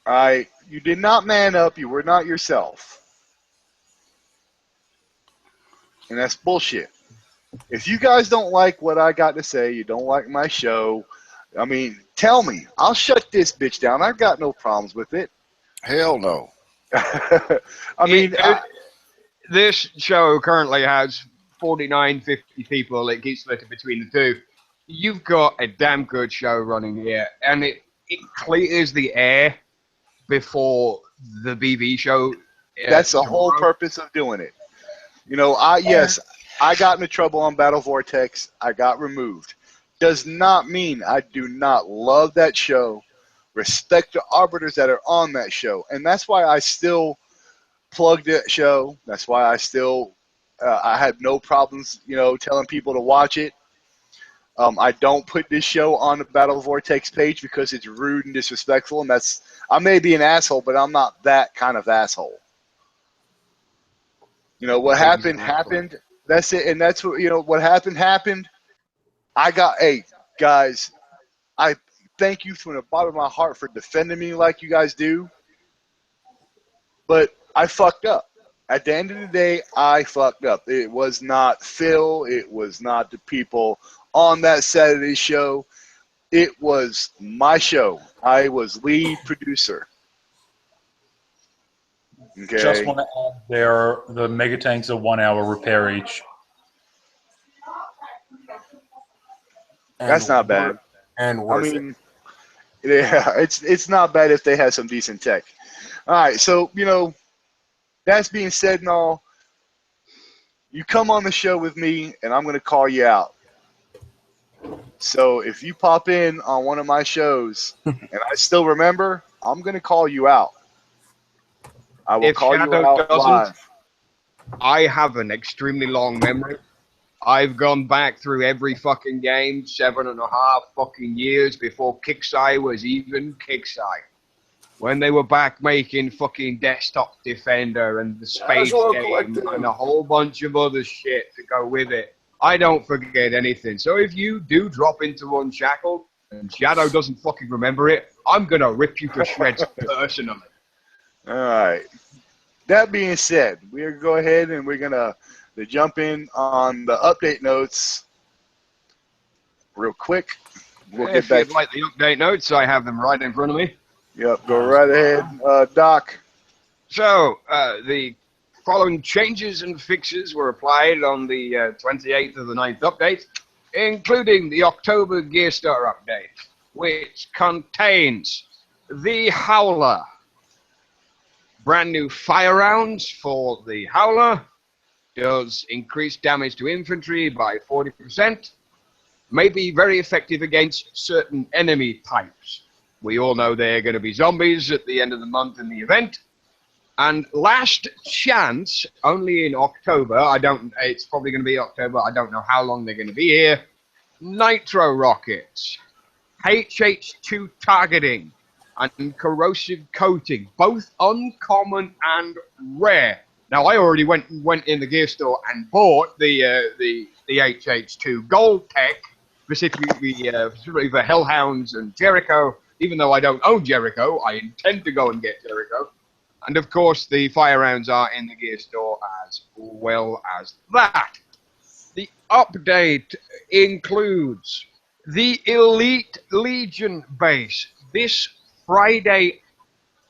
All right? You did not man up. You were not yourself. And that's bullshit. If you guys don't like what I got to say, you don't like my show, I mean, tell me. I'll shut this bitch down. I've got no problems with it. Hell no. I mean, this show currently has 49, 50 people. It keeps splitting between the two. You've got a damn good show running here, and it clears the air before the BB show. That's the whole purpose of doing it. You know, I got into trouble on Battle Vortex. I got removed. Does not mean I do not love that show, respect the arbiters that are on that show, and that's why I still plug that show. That's why I still I have no problems, you know, telling people to watch it. I don't put this show on the Battle Vortex page because it's rude and disrespectful, and I may be an asshole, but I'm not that kind of asshole. You know, what happened, happened. That's it, and that's what, you know, what happened. Hey, guys, I thank you from the bottom of my heart for defending me like you guys do, but I fucked up. At the end of the day, I fucked up. It was not Phil. It was not the people on that Saturday show. It was my show. I was lead producer. Okay. Just want to add the mega tanks are 1 hour repair each. That's not bad. And I mean, yeah, it's not bad if they have some decent tech. All right, so, you know, that's being said and all, you come on the show with me, and I'm going to call you out. So if you pop in on one of my shows, and I still remember, I'm going to call you out. I will call you out live. I have an extremely long memory. I've gone back through every fucking game, 7.5 fucking years before Kixeye was even Kixeye. When they were back making fucking Desktop Defender and the Space game and a whole bunch of other shit to go with it. I don't forget anything. So if you do drop into Unshackled and Shadow doesn't fucking remember it, I'm going to rip you to shreds personally. All right. That being said, we're going to go ahead and we're going to jump in on the update notes real quick. We'll get back. If you'd like the update notes, I have them right in front of me. Yep, go right ahead, Doc. So, the following changes and fixes were applied on the 28th of the 9th update, including the October Gear Star update, which contains the Howler. Brand new fire rounds for the Howler. Does increase damage to infantry by 40%. May be very effective against certain enemy types. We all know they're going to be zombies at the end of the month in the event. And last chance, only in October. It's probably going to be October. I don't know how long they're going to be here. Nitro rockets, HH2 targeting, and corrosive coating, both uncommon and rare. Now, I already went in the gear store and bought the HH2 Gold Tech, specifically for Hellhounds and Jericho. Even though I don't own Jericho, I intend to go and get Jericho. And, of course, the fire rounds are in the gear store as well as that. The update includes the Elite Legion base. This Friday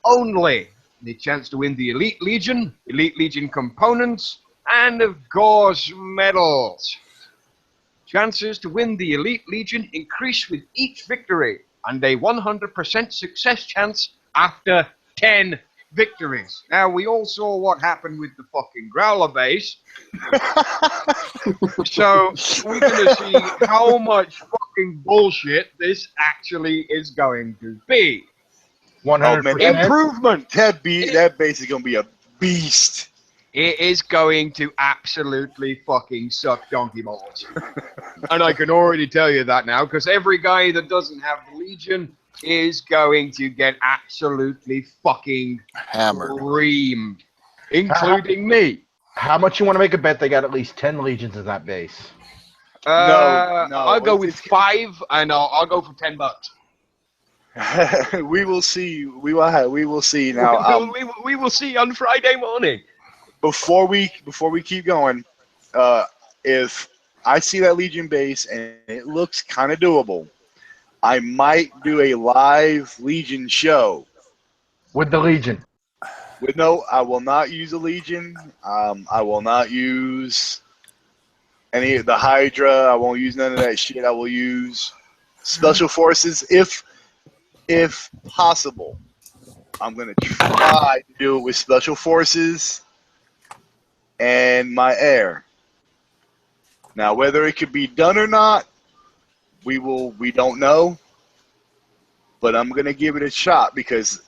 only. The chance to win the Elite Legion components, and, of course, medals. Chances to win the Elite Legion increase with each victory, and a 100% success chance after 10 victories. Now, we all saw what happened with the fucking Growler base. So, we're going to see how much fucking bullshit this actually is going to be. 100% improvement. That base is going to be a beast. It is going to absolutely fucking suck donkey balls. And I can already tell you that now, because every guy that doesn't have the Legion is going to get absolutely fucking Hammered. creamed, including me. How much you want to make a bet they got at least 10 legions in that base? No, I'll go with it's 5, and I'll go for $10. we will see. We will see now. We will see on Friday morning. Before we keep going, if I see that Legion base and it looks kind of doable, I might do a live Legion show. With the Legion. I will not use a Legion. I will not use any of the Hydra. I won't use none of that shit. I will use Special Forces if possible. I'm gonna try to do it with Special Forces and my air. Now, whether it could be done or not, we don't know. But I'm gonna give it a shot because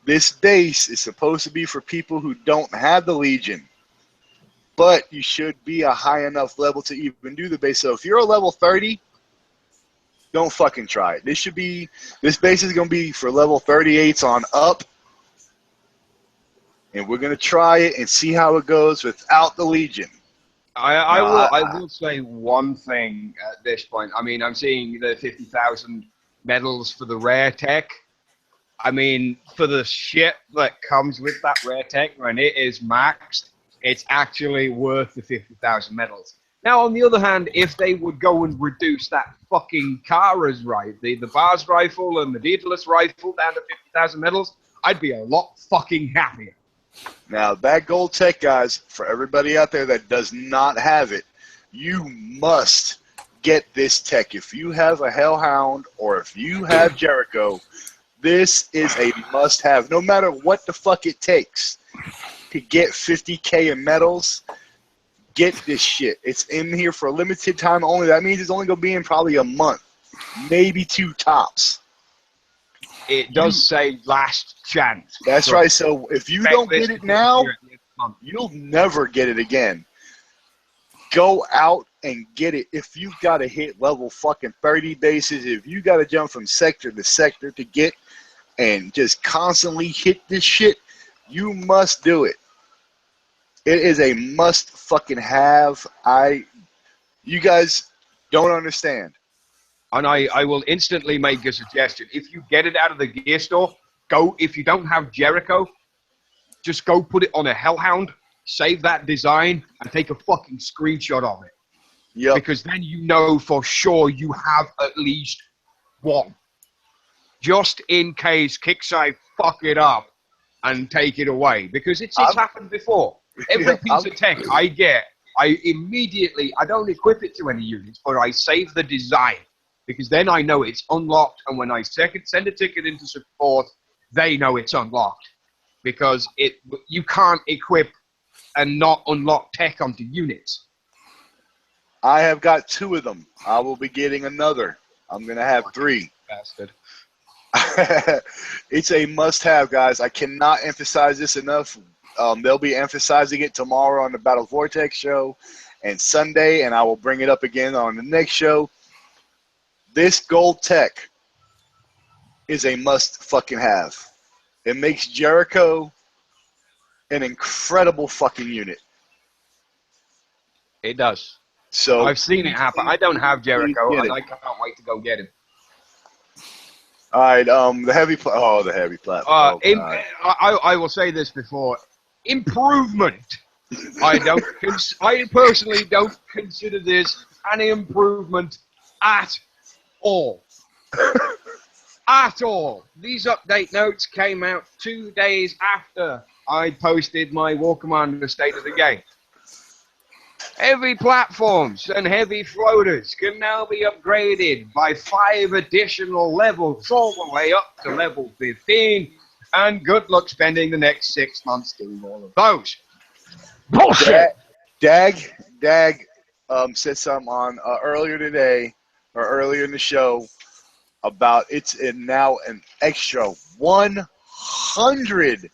this base is supposed to be for people who don't have the Legion. But you should be a high enough level to even do the base. So if you're a level 30, don't fucking try it. This base is gonna be for level 38s on up. And we're gonna try it and see how it goes without the Legion. I will say one thing at this point. I mean, I'm seeing the 50,000 medals for the rare tech. I mean, for the shit that comes with that rare tech when it is maxed, it's actually worth the 50,000 medals. Now, on the other hand, if they would go and reduce that fucking Kara's rifle, the Bars rifle and the Daedalus rifle down to 50,000 medals, I'd be a lot fucking happier. Now, that gold tech, guys, for everybody out there that does not have it, you must get this tech. If you have a Hellhound or if you have Jericho, this is a must-have. No matter what the fuck it takes to get 50K in medals, get this shit. It's in here for a limited time only. That means it's only going to be in probably a month, maybe 2 tops. It does say last chance. That's right. So if you don't get it now, you'll never get it again. Go out and get it. If you've got to hit level fucking 30 bases, if you got to jump from sector to sector to get and just constantly hit this shit, you must do it. It is a must fucking have. You guys don't understand. And I will instantly make a suggestion. If you get it out of the gear store, if you don't have Jericho, just go put it on a Hellhound, save that design, and take a fucking screenshot of it. Yep. Because then you know for sure you have at least one. Just in case Kickside fuck it up and take it away. Because it's happened before. Every piece of tech I get, I don't equip it to any units, but I save the design. Because then I know it's unlocked, and when I send a ticket into support, they know it's unlocked. Because you can't equip and not unlock tech onto units. I have got 2 of them. I will be getting another. I'm going to have 3. Bastard. It's a must-have, guys. I cannot emphasize this enough. They'll be emphasizing it tomorrow on the Battle Vortex show and Sunday, and I will bring it up again on the next show. This gold tech is a must fucking have. It makes Jericho an incredible fucking unit. It does. So I've seen it happen. I don't have Jericho, and I can't wait to go get him. All right, the heavy platform. I will say this before. Improvement. I personally don't consider this an improvement at all. At all. These update notes came out 2 days after I posted my War Commander State of the Game. Heavy platforms and heavy floaters can now be upgraded by 5 additional levels all the way up to level 15, and good luck spending the next 6 months doing all of those. Bullshit! Dag said something on earlier today, or earlier in the show, about it's now an extra 100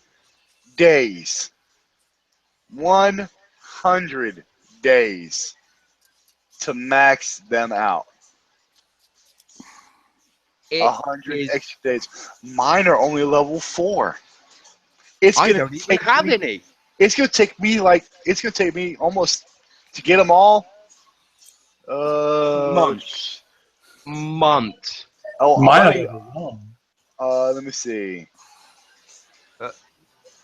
days. 100 days to max them out. It 100 is- extra days. Mine are only level 4. It's I gonna don't even take have me, any. It's gonna take me almost to get them all. Months. Months. Oh, Mine I'm are already, level 1. let me see. Uh,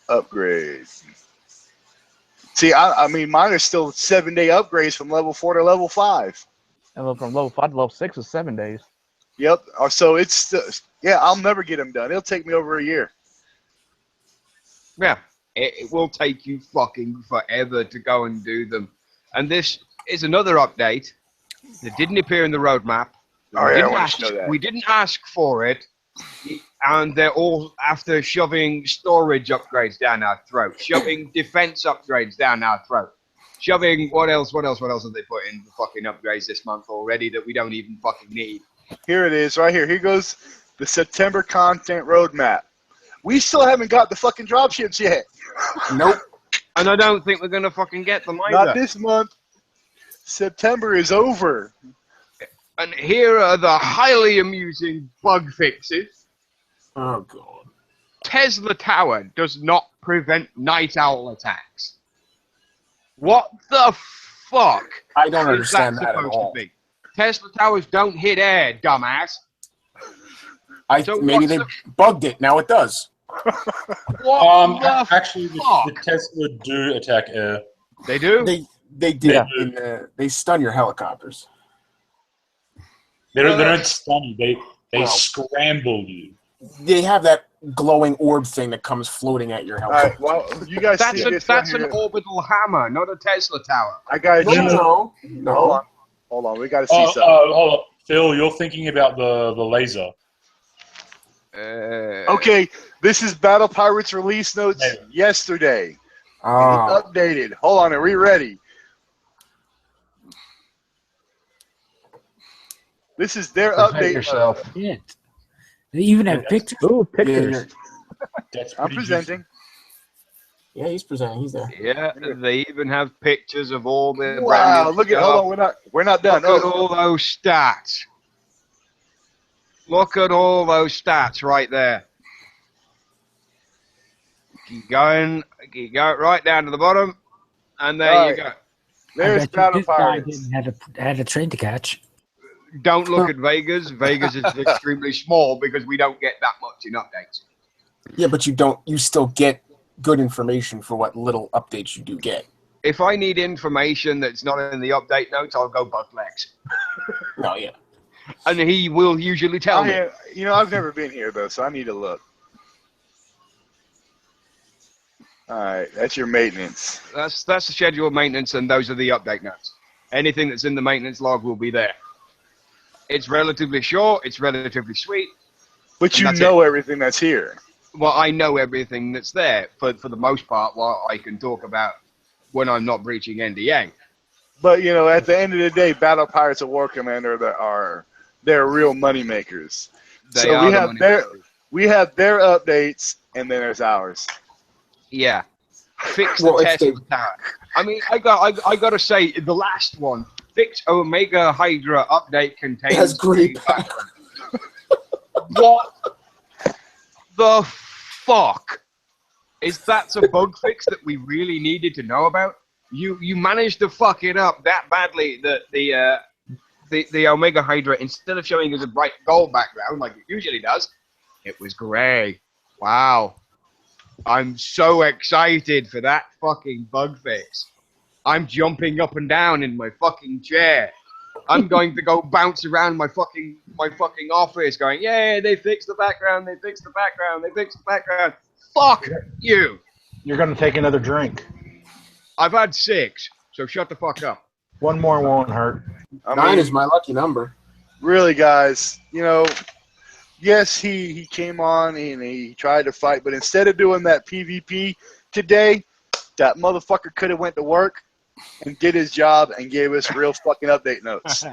Upgrade. See, I mean, mine are still 7-day upgrades from level 4 to level 5. And from level 5 to level 6 is 7 days. Yep. So it's yeah. I'll never get them done. It'll take me over a year. Yeah, it will take you fucking forever to go and do them. And this is another update that didn't appear in the roadmap. Oh, yeah, I want to know that. We didn't ask for it, and they're all after shoving storage upgrades down our throat, shoving defense upgrades down our throat, shoving what else have they put in the fucking upgrades this month already that we don't even fucking need? Here it is, right here. Here goes the September content roadmap. We still haven't got the fucking dropships yet. Nope. And I don't think we're gonna fucking get them either. Not this month. September is over. And here are the highly amusing bug fixes. Oh god. Tesla Tower does not prevent night owl attacks. What the fuck? I don't is understand that at supposed all. to be? Tesla Towers don't hit air, dumbass. So Maybe what's they bugged it. Now it does. What the Actually, fuck? the Tesla do attack air. They do? They did. Yeah. They stun your helicopters. They don't stun you. They scramble you. They have that glowing orb thing that comes floating at your All right. helicopter. Well, you guys see this That's right an here. orbital hammer, not a Tesla tower. I got No. Hold on. We got to see something. Hold on. Phil, you're thinking about the laser. Okay, this is Battle Pirates release notes yesterday. Oh. Updated. Hold on, are we ready? This is their Present update. yourself. Shit. They even have pictures. Ooh, pictures. That's I'm pretty presenting. Yeah, he's presenting. He's there. Yeah, they even have pictures of all the Wow, brand new look at. stuff. Hold on, we're not done. Look at all those stats. Look at all those stats right there. Keep going right down to the bottom, and there you go. There's Battle This guy Pirates. didn't had a train to catch. Don't look at Vegas. Vegas is extremely small because we don't get that much in updates. Yeah, but you still get good information for what little updates you do get. If I need information that's not in the update notes, I'll go Bucklegs. Oh, yeah. And he will usually tell me. You know, I've never been here though, so I need to look. All right, that's your maintenance. That's the scheduled maintenance, and those are the update notes. Anything that's in the maintenance log will be there. It's relatively short. It's relatively sweet. But you that's know everything that's here. Well, I know everything that's there for the most part. What I can talk about when I'm not breaching NDA. But you know, at the end of the day, Battle Pirates of War Commander they're real money makers. They So are we the have money their makers. we have their updates, and then there's ours. Yeah. Fix the Well, if Tesla Tower. I mean, I got to say, the last one, Fix Omega Hydra update contains... Has great power. What the fuck? Is that a bug fix that we really needed to know about? You managed to fuck it up that badly that the Omega Hydra, instead of showing us a bright gold background like it usually does, it was grey. Wow. I'm so excited for that fucking bug fix. I'm jumping up and down in my fucking chair. I'm going to go bounce around my fucking office going, yeah, they fixed the background, they fixed the background, they fixed the background. Fuck you. You're going to take another drink. I've had 6, so shut the fuck up. One more won't hurt. 9 is my lucky number. Really, guys, you know, yes, he came on and he tried to fight, but instead of doing that PvP today, that motherfucker could have went to work and did his job and gave us real fucking update notes.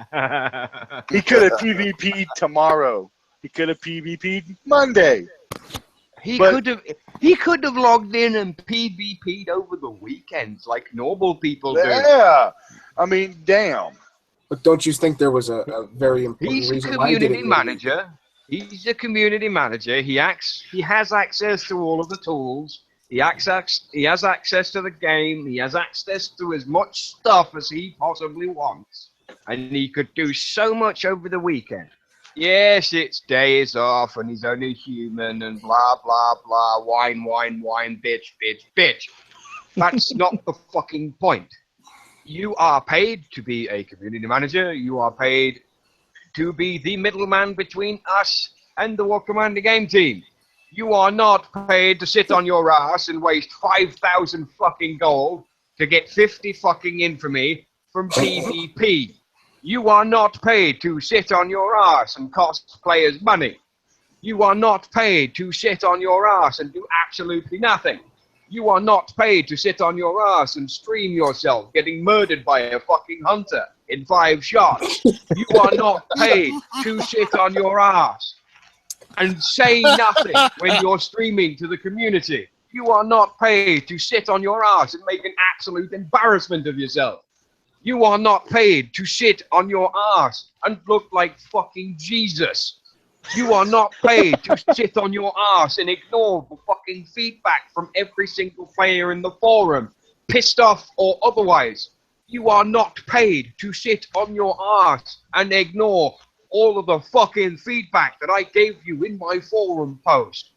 He could have PvP'd tomorrow. He could have PvP'd Monday. He could have logged in and PvP'd over the weekends like normal people do. Yeah. I mean, damn. But don't you think there was a very important He's a reason why he did community it? manager. He's a community manager. He has access to all of the tools. He has access to the game. He has access to as much stuff as he possibly wants. And he could do so much over the weekend. Yes, it's days off and he's only human and blah, blah, blah, whine, bitch, bitch, bitch. That's not the fucking point. You are paid to be a community manager. You are paid to be the middleman between us and the War Commander game team. You are not paid to sit on your ass and waste 5,000 fucking gold to get 50 fucking infamy from PvP. You are not paid to sit on your ass and cost players money. You are not paid to sit on your ass and do absolutely nothing. You are not paid to sit on your ass and stream yourself getting murdered by a fucking hunter in 5 shots. You are not paid to sit on your ass and say nothing when you're streaming to the community. You are not paid to sit on your ass and make an absolute embarrassment of yourself. You are not paid to sit on your ass and look like fucking Jesus. You are not paid to sit on your ass and ignore the fucking feedback from every single player in the forum, pissed off or otherwise. You are not paid to sit on your ass and ignore all of the fucking feedback that I gave you in my forum post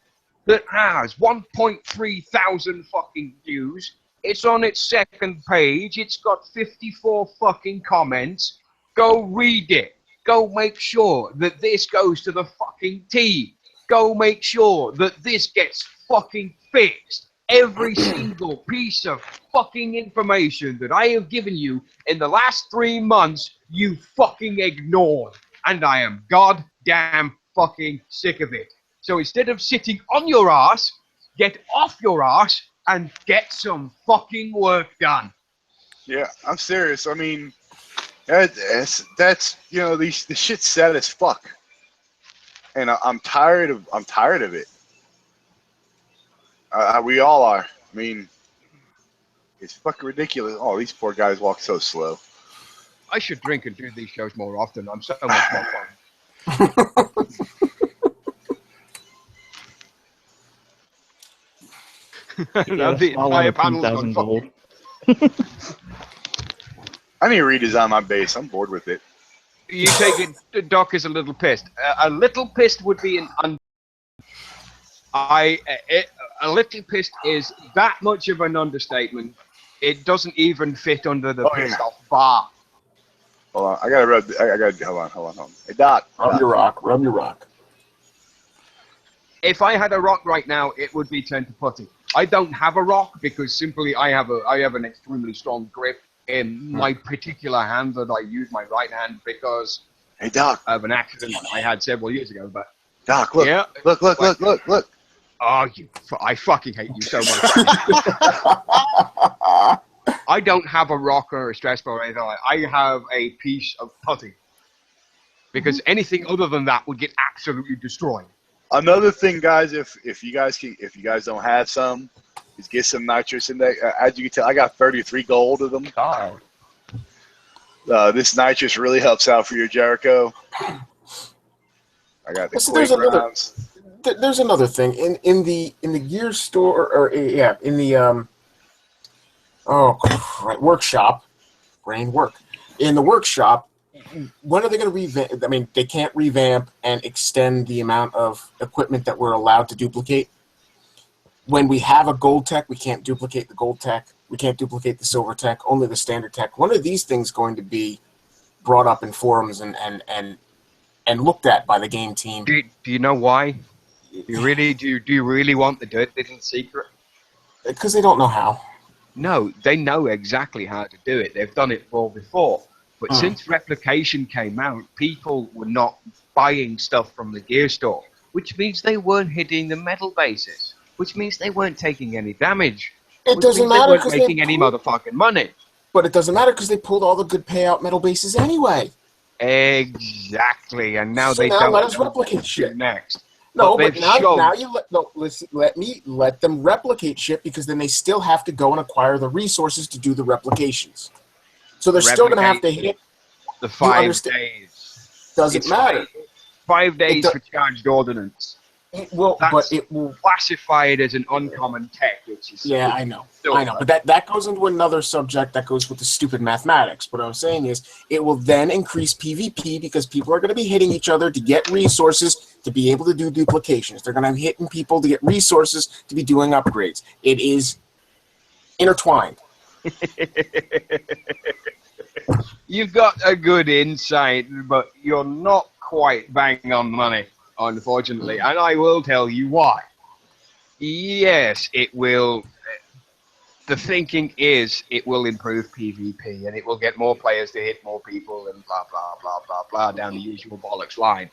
that has 1.3 thousand fucking views. It's on its second page. It's got 54 fucking comments. Go read it. Go make sure that this goes to the fucking team. Go make sure that this gets fucking fixed. Every single piece of fucking information that I have given you in the last 3 months, you fucking ignored. And I am goddamn fucking sick of it. So instead of sitting on your ass, get off your ass and get some fucking work done. Yeah, I'm serious. I mean, that's you know, the shit's sad as fuck, and I'm tired of it. We all are. I mean, it's fucking ridiculous. Oh, these poor guys walk so slow. I should drink and do these shows more often. I'm so much more fun. Yeah, the entire panel's gone gold. I need to redesign my base. I'm bored with it. You take it, Doc is a little pissed. A little pissed would be a little pissed is that much of an understatement. It doesn't even fit under the pissed off bar. Hold on, I gotta hold on. Hey, Doc. Rub your rock. If I had a rock right now, it would be turned to putty. I don't have a rock because simply I have an extremely strong grip in my particular hand that I use my right hand because of an accident I had several years ago. But Doc, look, yeah, look. Oh, I fucking hate you so much. I don't have a rock or a stress ball or anything like that. I have a piece of putty because anything other than that would get absolutely destroyed. Another thing, guys, if you guys don't have some, is get some nitrous in there. As you can tell, I got 33 gold of them. God. This nitrous really helps out for your Jericho. I got the there's another thing in the gear store in the workshop. Brain work in the workshop. When are they going to revamp? I mean, they can't revamp and extend the amount of equipment that we're allowed to duplicate. When we have a gold tech, we can't duplicate the gold tech. We can't duplicate the silver tech, only the standard tech. When are these things going to be brought up in forums and looked at by the game team? Do you know why? Do you really want the dirt little secret? Because they don't know how. No, they know exactly how to do it. They've done it all before. But since replication came out, people were not buying stuff from the gear store, which means they weren't hitting the metal bases, which means they weren't taking any damage. It doesn't matter because they weren't making any motherfucking money. But it doesn't matter because they pulled all the good payout metal bases anyway. Exactly, and now so they now don't let us replicate shit next. No, but now you let them replicate shit because then they still have to go and acquire the resources to do the replications. So they're still going to have to hit the 5 days. Doesn't matter. 5 days for charged ordnance. It will, That's but it will classified as an uncommon tech, which is I know, but that goes into another subject that goes with the stupid mathematics. What I'm saying is, it will then increase PvP because people are going to be hitting each other to get resources to be able to do duplications. They're going to be hitting people to get resources to be doing upgrades. It is intertwined. You've got a good insight, but you're not quite bang on money, unfortunately. And I will tell you why. Yes, it will. The thinking is it will improve PvP and it will get more players to hit more people and blah, blah, blah, blah, blah, down the usual bollocks line.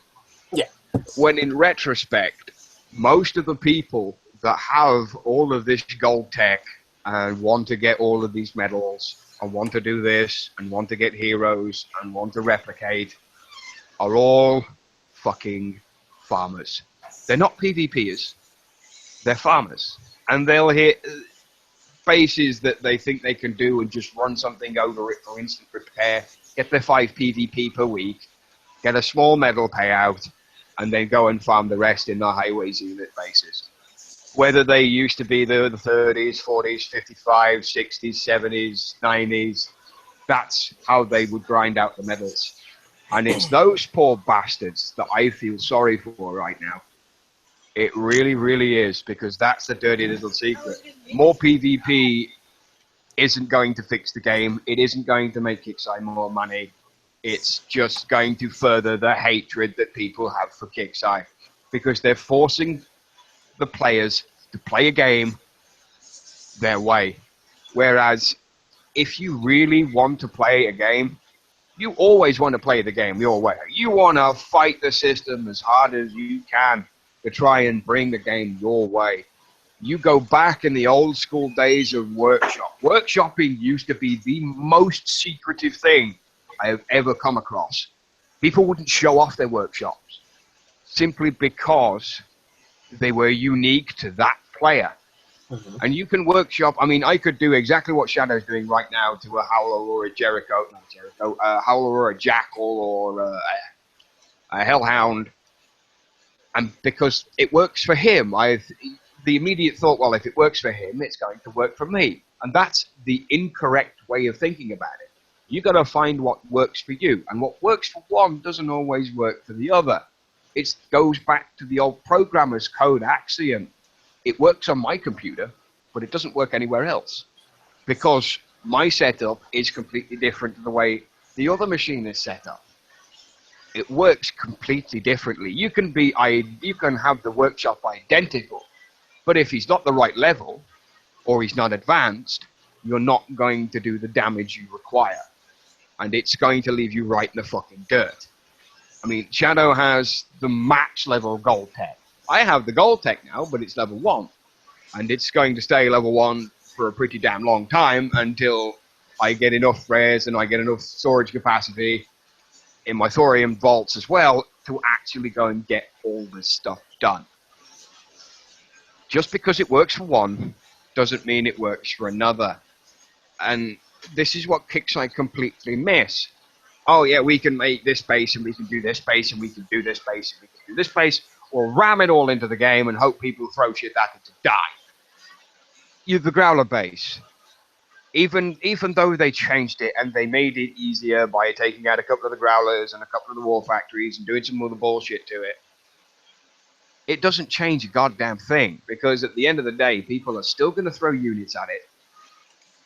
Yeah. When in retrospect, most of the people that have all of this gold tech and want to get all of these medals and want to do this and want to get heroes and want to replicate are all fucking farmers. They're not PvPers. They're farmers. And they'll hit bases that they think they can do and just run something over it for instant repair, get their 5 PvP per week, get a small medal payout, and then go and farm the rest in the highways unit bases. Whether they used to be the 30s, 40s, 55s, 60s, 70s, 90s, that's how they would grind out the medals. And it's those poor bastards that I feel sorry for right now. It really, really is, because that's the dirty little secret. More PvP isn't going to fix the game. It isn't going to make Kixeye more money. It's just going to further the hatred that people have for Kixeye, because they're forcing the players to play a game their way. Whereas if you really want to play a game, you always want to play the game your way. You want to fight the system as hard as you can to try and bring the game your way. You go back in the old school days of workshop. Workshopping used to be the most secretive thing I have ever come across. People wouldn't show off their workshops simply because they were unique to that player. Mm-hmm. And you can workshop. I mean, I could do exactly what Shadow's doing right now to a Howler or a Howler or a Jackal or a Hellhound. And because it works for him, the immediate thought, well, if it works for him, it's going to work for me. And that's the incorrect way of thinking about it. You got to find what works for you. And what works for one doesn't always work for the other. It goes back to the old programmer's code axiom. It works on my computer, but it doesn't work anywhere else. Because my setup is completely different to the way the other machine is set up. It works completely differently. You can have the workshop identical, but if he's not the right level, or he's not advanced, you're not going to do the damage you require. And it's going to leave you right in the fucking dirt. I mean, Shadow has the max level gold tech. I have the gold tech now, but it's level 1. And it's going to stay level 1 for a pretty damn long time until I get enough rares and I get enough storage capacity in my thorium vaults as well to actually go and get all this stuff done. Just because it works for one doesn't mean it works for another. And this is what Kixeye completely miss. Oh yeah, we can make this base and we can do this base and we can do this base and we can do this base, or ram it all into the game and hope people throw shit at it to die. You've the Growler base. Even though they changed it and they made it easier by taking out a couple of the Growlers and a couple of the War Factories and doing some other bullshit to it, it doesn't change a goddamn thing, because at the end of the day, people are still going to throw units at it,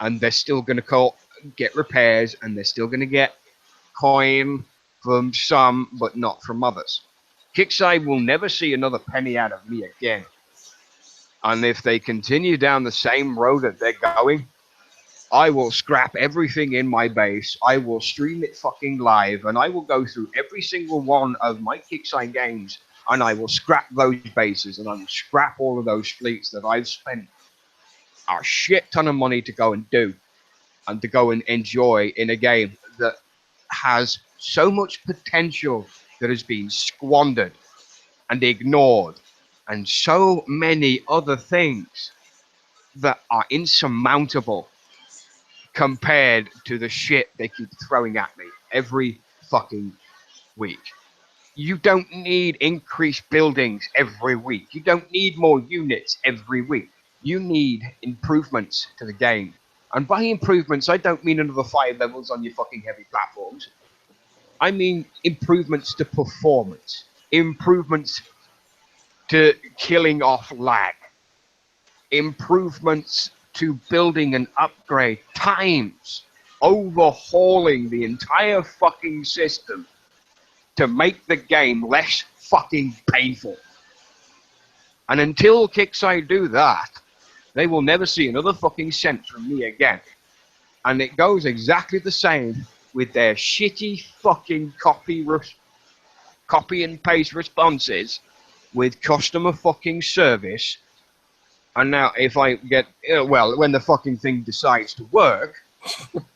and they're still going to get repairs, and they're still going to get coin from some, but not from others. Kixeye will never see another penny out of me again. And if they continue down the same road that they're going, I will scrap everything in my base, I will stream it fucking live, and I will go through every single one of my Kixeye games, and I will scrap those bases, and I will scrap all of those fleets that I've spent a shit ton of money to go and do, and to go and enjoy in a game that has so much potential that has been squandered and ignored, and so many other things that are insurmountable compared to the shit they keep throwing at me every fucking week. You don't need increased buildings every week. You don't need more units every week. You need improvements to the game. And by improvements, I don't mean another 5 levels on your fucking heavy platforms. I mean improvements to performance. Improvements to killing off lag. Improvements to building and upgrade times. Overhauling the entire fucking system to make the game less fucking painful. And until Kixeye do that, they will never see another fucking cent from me again. And it goes exactly the same with their shitty fucking copy and paste responses with customer fucking service. And now if I get, well, when the fucking thing decides to work,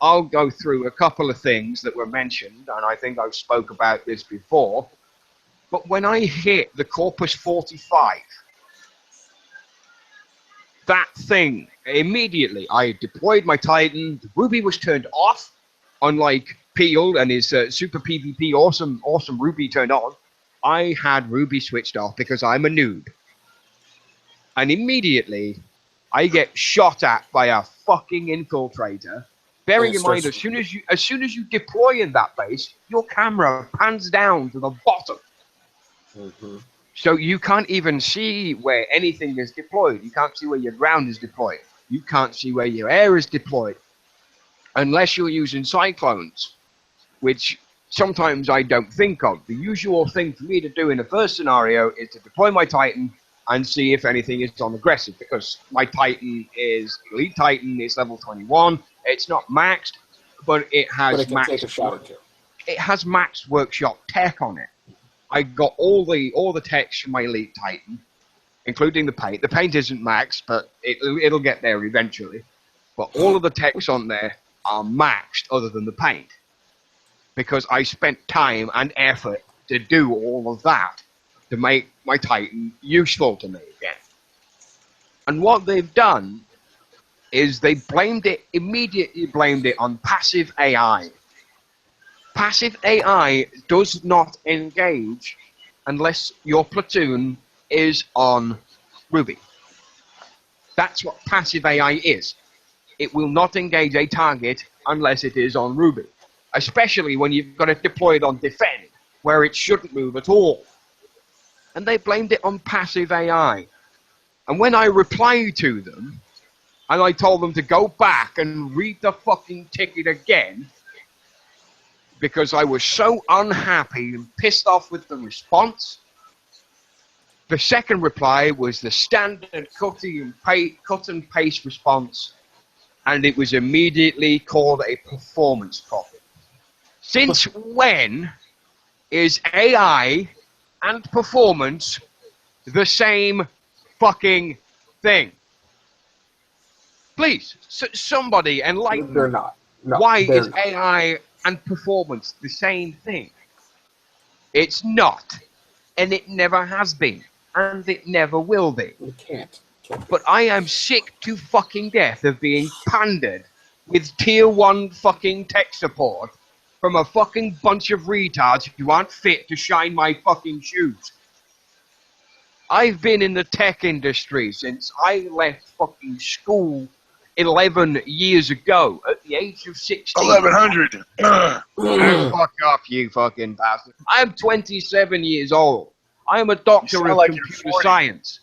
I'll go through a couple of things that were mentioned, and I think I've spoke about this before. But when I hit the Corpus 45, that thing, immediately, I deployed my Titan, the Ruby was turned off, unlike Peel and his super PvP awesome Ruby turned on. I had Ruby switched off because I'm a noob. And immediately, I get shot at by a fucking infiltrator. Bearing in mind, as soon as you deploy in that base, your camera pans down to the bottom. Mm-hmm. So you can't even see where anything is deployed. You can't see where your ground is deployed. You can't see where your air is deployed. Unless you're using cyclones, which sometimes I don't think of. The usual thing for me to do in the first scenario is to deploy my Titan and see if anything is on aggressive, because my Titan is Elite Titan, it's level 21. It's not maxed, but it has maxed workshop tech on it. I got all the techs from my Elite Titan, including the paint. The paint isn't maxed, but it'll get there eventually. But all of the techs on there are maxed other than the paint, because I spent time and effort to do all of that to make my Titan useful to me again. And what they've done is they immediately blamed it on passive AI. Passive AI does not engage unless your platoon is on Ruby. That's what passive AI is. It will not engage a target unless it is on Ruby, especially when you've got it deployed on defend, where it shouldn't move at all. And they blamed it on passive AI. And when I replied to them, and I told them to go back and read the fucking ticket again, because I was so unhappy and pissed off with the response, the second reply was the standard cut and paste response, and it was immediately called a performance problem. Since when is AI and performance the same fucking thing? Please, somebody enlighten me. They're not. No, why is AI and performance the same thing? It's not, and it never has been, and it never will be. You can't. But I am sick to fucking death of being pandered with tier 1 fucking tech support from a fucking bunch of retards who aren't fit to shine my fucking shoes. I've been in the tech industry since I left fucking school 11 years ago at the age of 16. 1100. Fuck off, you fucking bastard. I am 27 years old. I am a doctor of computer science.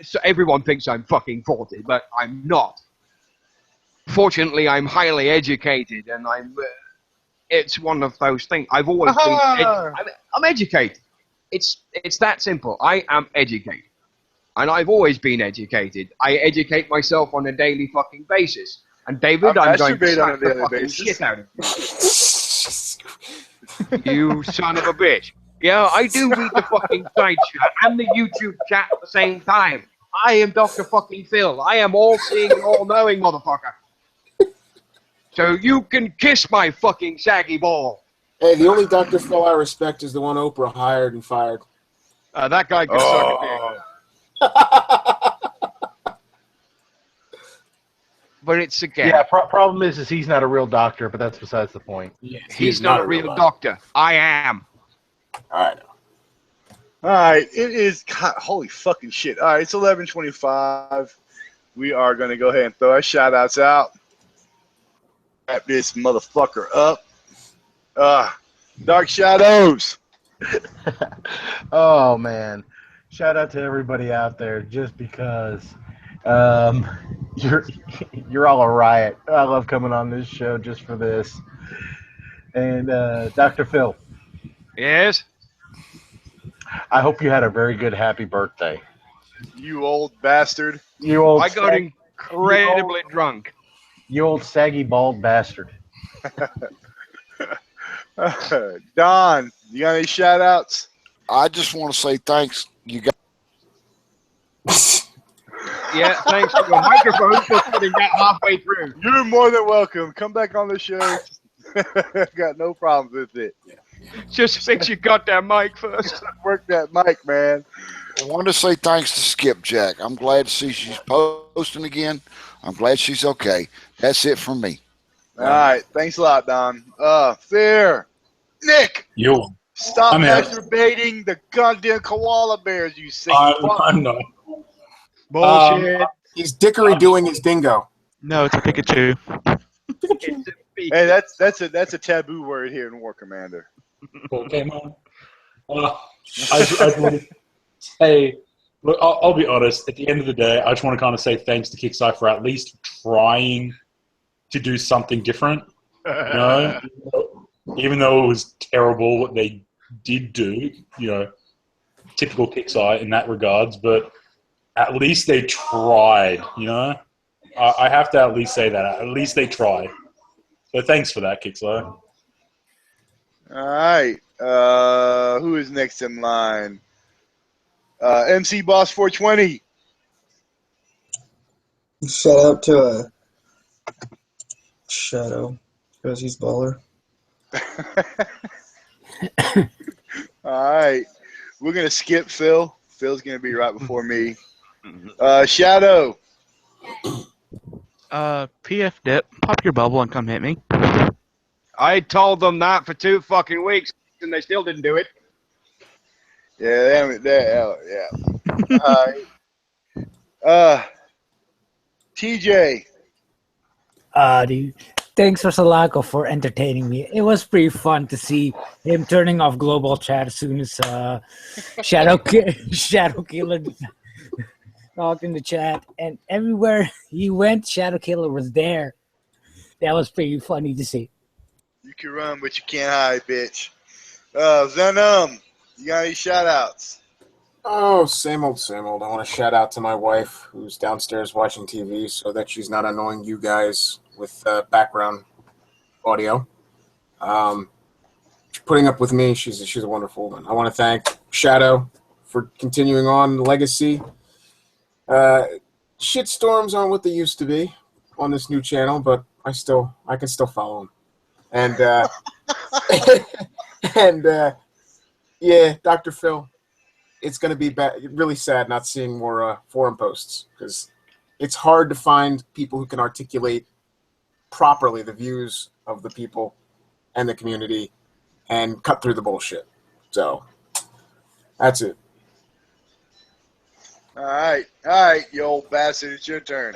So everyone thinks I'm fucking 40, but I'm not. Fortunately, I'm highly educated, and it's one of those things. I've always been. I'm educated. It's that simple. I am educated. And I've always been educated. I educate myself on a daily fucking basis. And David, I'm going to slap the fucking shit out of you. You son of a bitch. Yeah, I do read the fucking side chat and the YouTube chat at the same time. I am Dr. fucking Phil. I am all-seeing and all-knowing, motherfucker. So you can kiss my fucking saggy ball. Hey, the only Dr. Phil I respect is the one Oprah hired and fired. That guy can suck a dick. But it's again. Yeah, problem is he's not a real doctor, but that's besides the point. Yeah, he's not a real doctor. I am. All right. All right, it is. God, holy fucking shit! All right, it's 11:25. We are gonna go ahead and throw our shout outs out. Wrap this motherfucker up. Dark Shadows. Oh man, shout out to everybody out there. Just because you're all a riot. I love coming on this show just for this. And Dr. Phil, Yes. I hope you had a very good happy birthday. You old bastard. You old I got incredibly drunk. You old saggy bald bastard. Don, you got any shout outs? I just want to say thanks. You got. Yeah, thanks to your microphone for putting that halfway through. You're more than welcome. Come back on the show. Got no problems with it. Just fix your goddamn mic first. Work that mic, man. I want to say thanks to Skipjack. I'm glad to see she's posting again. I'm glad she's okay. That's it from me. All right. Thanks a lot, Don. Fair. Nick. Yo. Stop I'm out. masturbating the goddamn koala bears, you sick fuck. I know. Bullshit. He's Dickory doing his dingo. No, it's a Pikachu. It's a beat. Hey, that's a taboo word here in War Commander. Pokemon. I just want to say, look, I'll be honest. At the end of the day, I just want to kind of say thanks to Kickstarter for at least trying to do something different. You know, even though it was terrible what they did do, you know, typical Kickstarter in that regards, but at least they tried, you know? I have to at least say that. At least they tried. So thanks for that, Kickstarter. All right. Who is next in line? MC Boss 420. Shout out to Shadow, because he's baller. All right. We're going to skip Phil. Phil's going to be right before me. Shadow. PF Dip, pop your bubble and come hit me. I told them that for 2 fucking weeks, and they still didn't do it. Yeah, yeah. All right. TJ. Dude, thanks for Salako for entertaining me. It was pretty fun to see him turning off global chat as soon as Shadow Killer talked in the chat, and everywhere he went, Shadow Killer was there. That was pretty funny to see. You can run, but you can't hide, bitch. Venom. You got any shout outs? Oh, same old, same old. I want to shout out to my wife who's downstairs watching TV so that she's not annoying you guys with background audio. Putting up with me, she's a wonderful one. I want to thank Shadow for continuing on the legacy. Shitstorms aren't what they used to be on this new channel, but I can still follow them. And yeah, Dr. Phil, it's going to be really sad not seeing more forum posts, because it's hard to find people who can articulate properly the views of the people and the community and cut through the bullshit. So that's it. All right, you old bastard. It's your turn.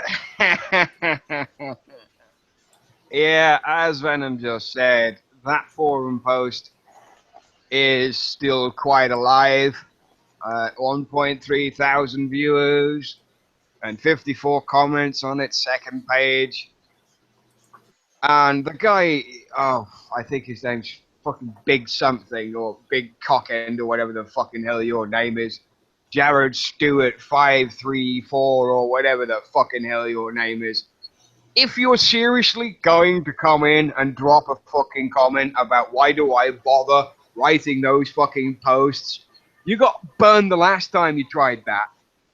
Yeah, as Venom just said, that forum post is still quite alive. 1.3 thousand views and 54 comments on its second page. And the guy, I think his name's fucking Big Something or Big Cockend or whatever the fucking hell your name is. Jared Stewart 534 or whatever the fucking hell your name is. If you're seriously going to come in and drop a fucking comment about why do I bother writing those fucking posts, you got burned the last time you tried that.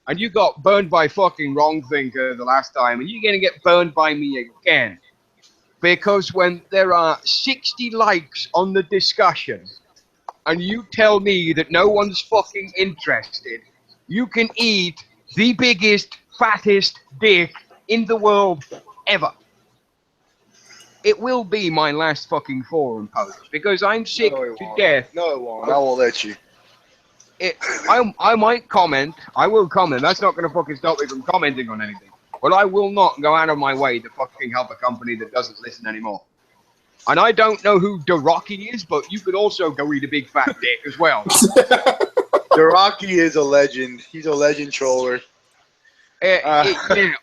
And you got burned by fucking Wrong Thinker the last time, and you're gonna get burned by me again. Because when there are 60 likes on the discussion, and you tell me that no one's fucking interested, you can eat the biggest, fattest dick in the world ever. It will be my last fucking forum post, because I'm sick to death. No, it won't. I won't let you. I might comment. I will comment. That's not going to fucking stop me from commenting on anything. But I will not go out of my way to fucking help a company that doesn't listen anymore. And I don't know who DeRocky is, but you could also go eat a big fat dick as well. DeRocky is a legend. He's a legend troller. Yeah,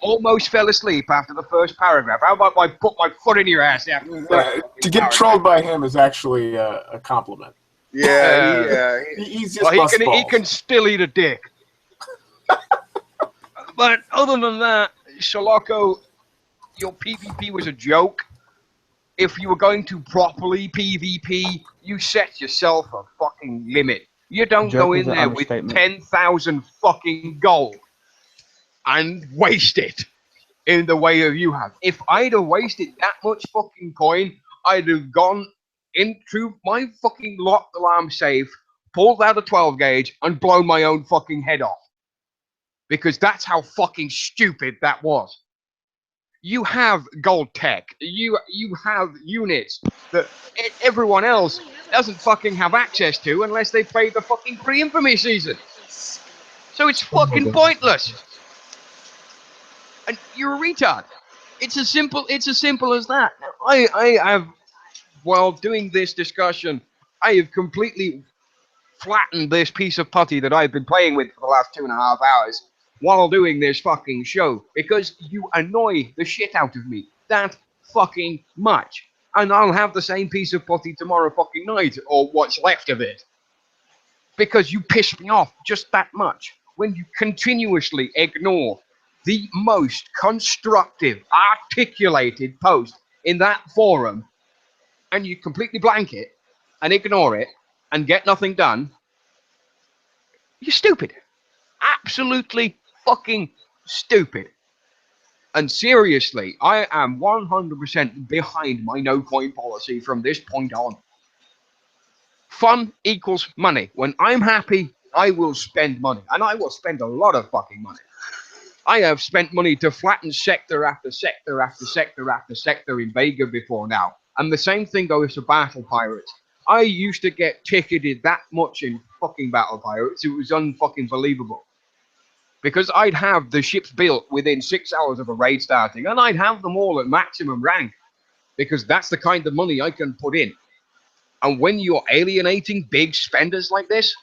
almost fell asleep after the first paragraph. How about I put my foot in your ass after the first To get trolled by him is actually a compliment. Yeah, He's just he can still eat a dick. But other than that, Shalako, your PvP was a joke. If you were going to properly PvP, you set yourself a fucking limit. You don't go in there with 10,000 fucking gold and waste it in the way of you have. If I'd have wasted that much fucking coin, I'd have gone into my fucking locked alarm safe, pulled out a 12 gauge, and blown my own fucking head off. Because that's how fucking stupid that was. You have gold tech. You have units that everyone else doesn't fucking have access to unless they play the fucking pre-infamy season. So it's fucking pointless. And you're a retard. It's as simple as that. I have, while doing this discussion, I have completely flattened this piece of putty that I've been playing with for the last 2.5 hours while doing this fucking show, because you annoy the shit out of me that fucking much. And I'll have the same piece of putty tomorrow fucking night, or what's left of it. Because you piss me off just that much when you continuously ignore the most constructive, articulated post in that forum, and you completely blank it and ignore it and get nothing done. You're stupid. Absolutely fucking stupid. And seriously, I am 100% behind my no coin policy from this point on. Fun equals money. When I'm happy, I will spend money. And I will spend a lot of fucking money. I have spent money to flatten sector after sector after sector after sector in Vega before now. And the same thing goes to Battle Pirates. I used to get ticketed that much in fucking Battle Pirates. It was unfucking believable. Because I'd have the ships built within 6 hours of a raid starting, and I'd have them all at maximum rank. Because that's the kind of money I can put in. And when you're alienating big spenders like this,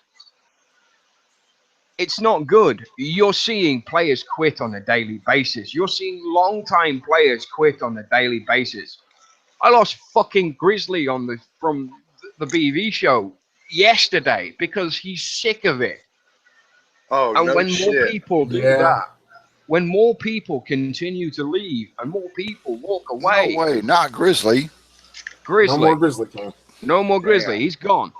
it's not good. You're seeing players quit on a daily basis. You're seeing long-time players quit on a daily basis. I lost fucking Grizzly from the BV show yesterday because he's sick of it. Oh, and no when shit. more people do that, when more people continue to leave and more people walk away. No way, not Grizzly. Grizzly. No more Grizzly King. No more Grizzly. Damn. He's gone.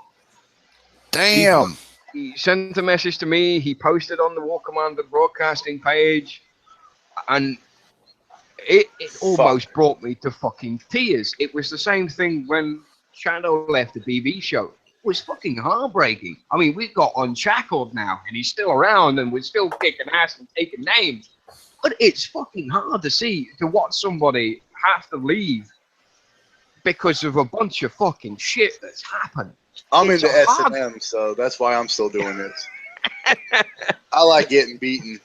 Damn. He sent a message to me. He posted on the War Commander broadcasting page, and it almost brought me to fucking tears. It was the same thing when Shadow left the BB show. It was fucking heartbreaking. I mean, we've got Unshackled now, and he's still around, and we're still kicking ass and taking names. But it's fucking hard to watch somebody have to leave because of a bunch of fucking shit that's happened. I'm into S&M, so that's why I'm still doing this. I like getting beaten.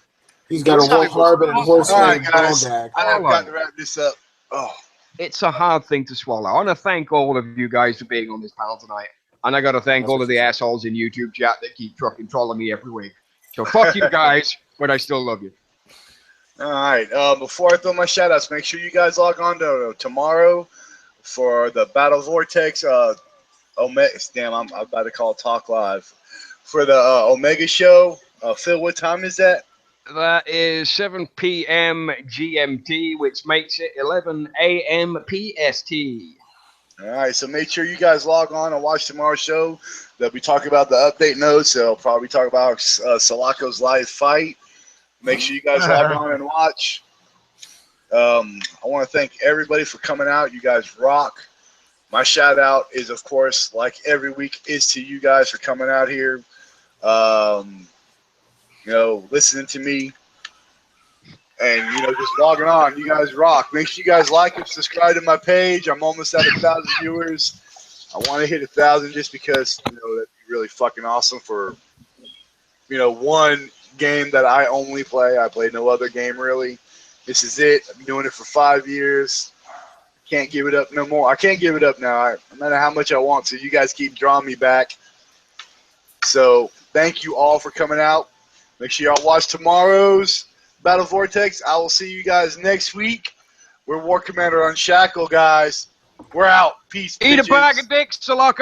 He's got a Wolf Harbin and horse All right, leg guys. gag. I've got to wrap this up. Oh, It's a hard thing to swallow. I want to thank all of you guys for being on this panel tonight. And I got to thank all of the assholes in YouTube chat that keep fucking trolling me every week. So fuck you guys, but I still love you. all right. Before I throw my shout-outs, make sure you guys log on to tomorrow for the Battle Vortex. Omega. Damn, I'm about to call Talk Live for the Omega show. Phil, what time is that? That is 7 p.m. GMT, which makes it 11 a.m. PST. All right, so make sure you guys log on and watch tomorrow's show. They'll be talking about the update notes. They'll probably talk about Sulaco's live fight. Make sure you guys log on and watch. I want to thank everybody for coming out. You guys rock. My shout out is, of course, like every week, is to you guys for coming out here. Listening to me. And, just logging on. You guys rock. Make sure you guys like and subscribe to my page. I'm almost at 1,000 viewers. I want to hit 1,000 just because, that'd be really fucking awesome for one game that I only play. I play no other game really. This is it. I've been doing it for 5 years. Can't give it up no more. I can't give it up now. No matter how much I want to. You guys keep drawing me back. So thank you all for coming out. Make sure y'all watch tomorrow's Battle Vortex. I will see you guys next week. We're War Commander Unshackled, guys. We're out. Peace. Eat a bitches. bag of dicks, Salaka.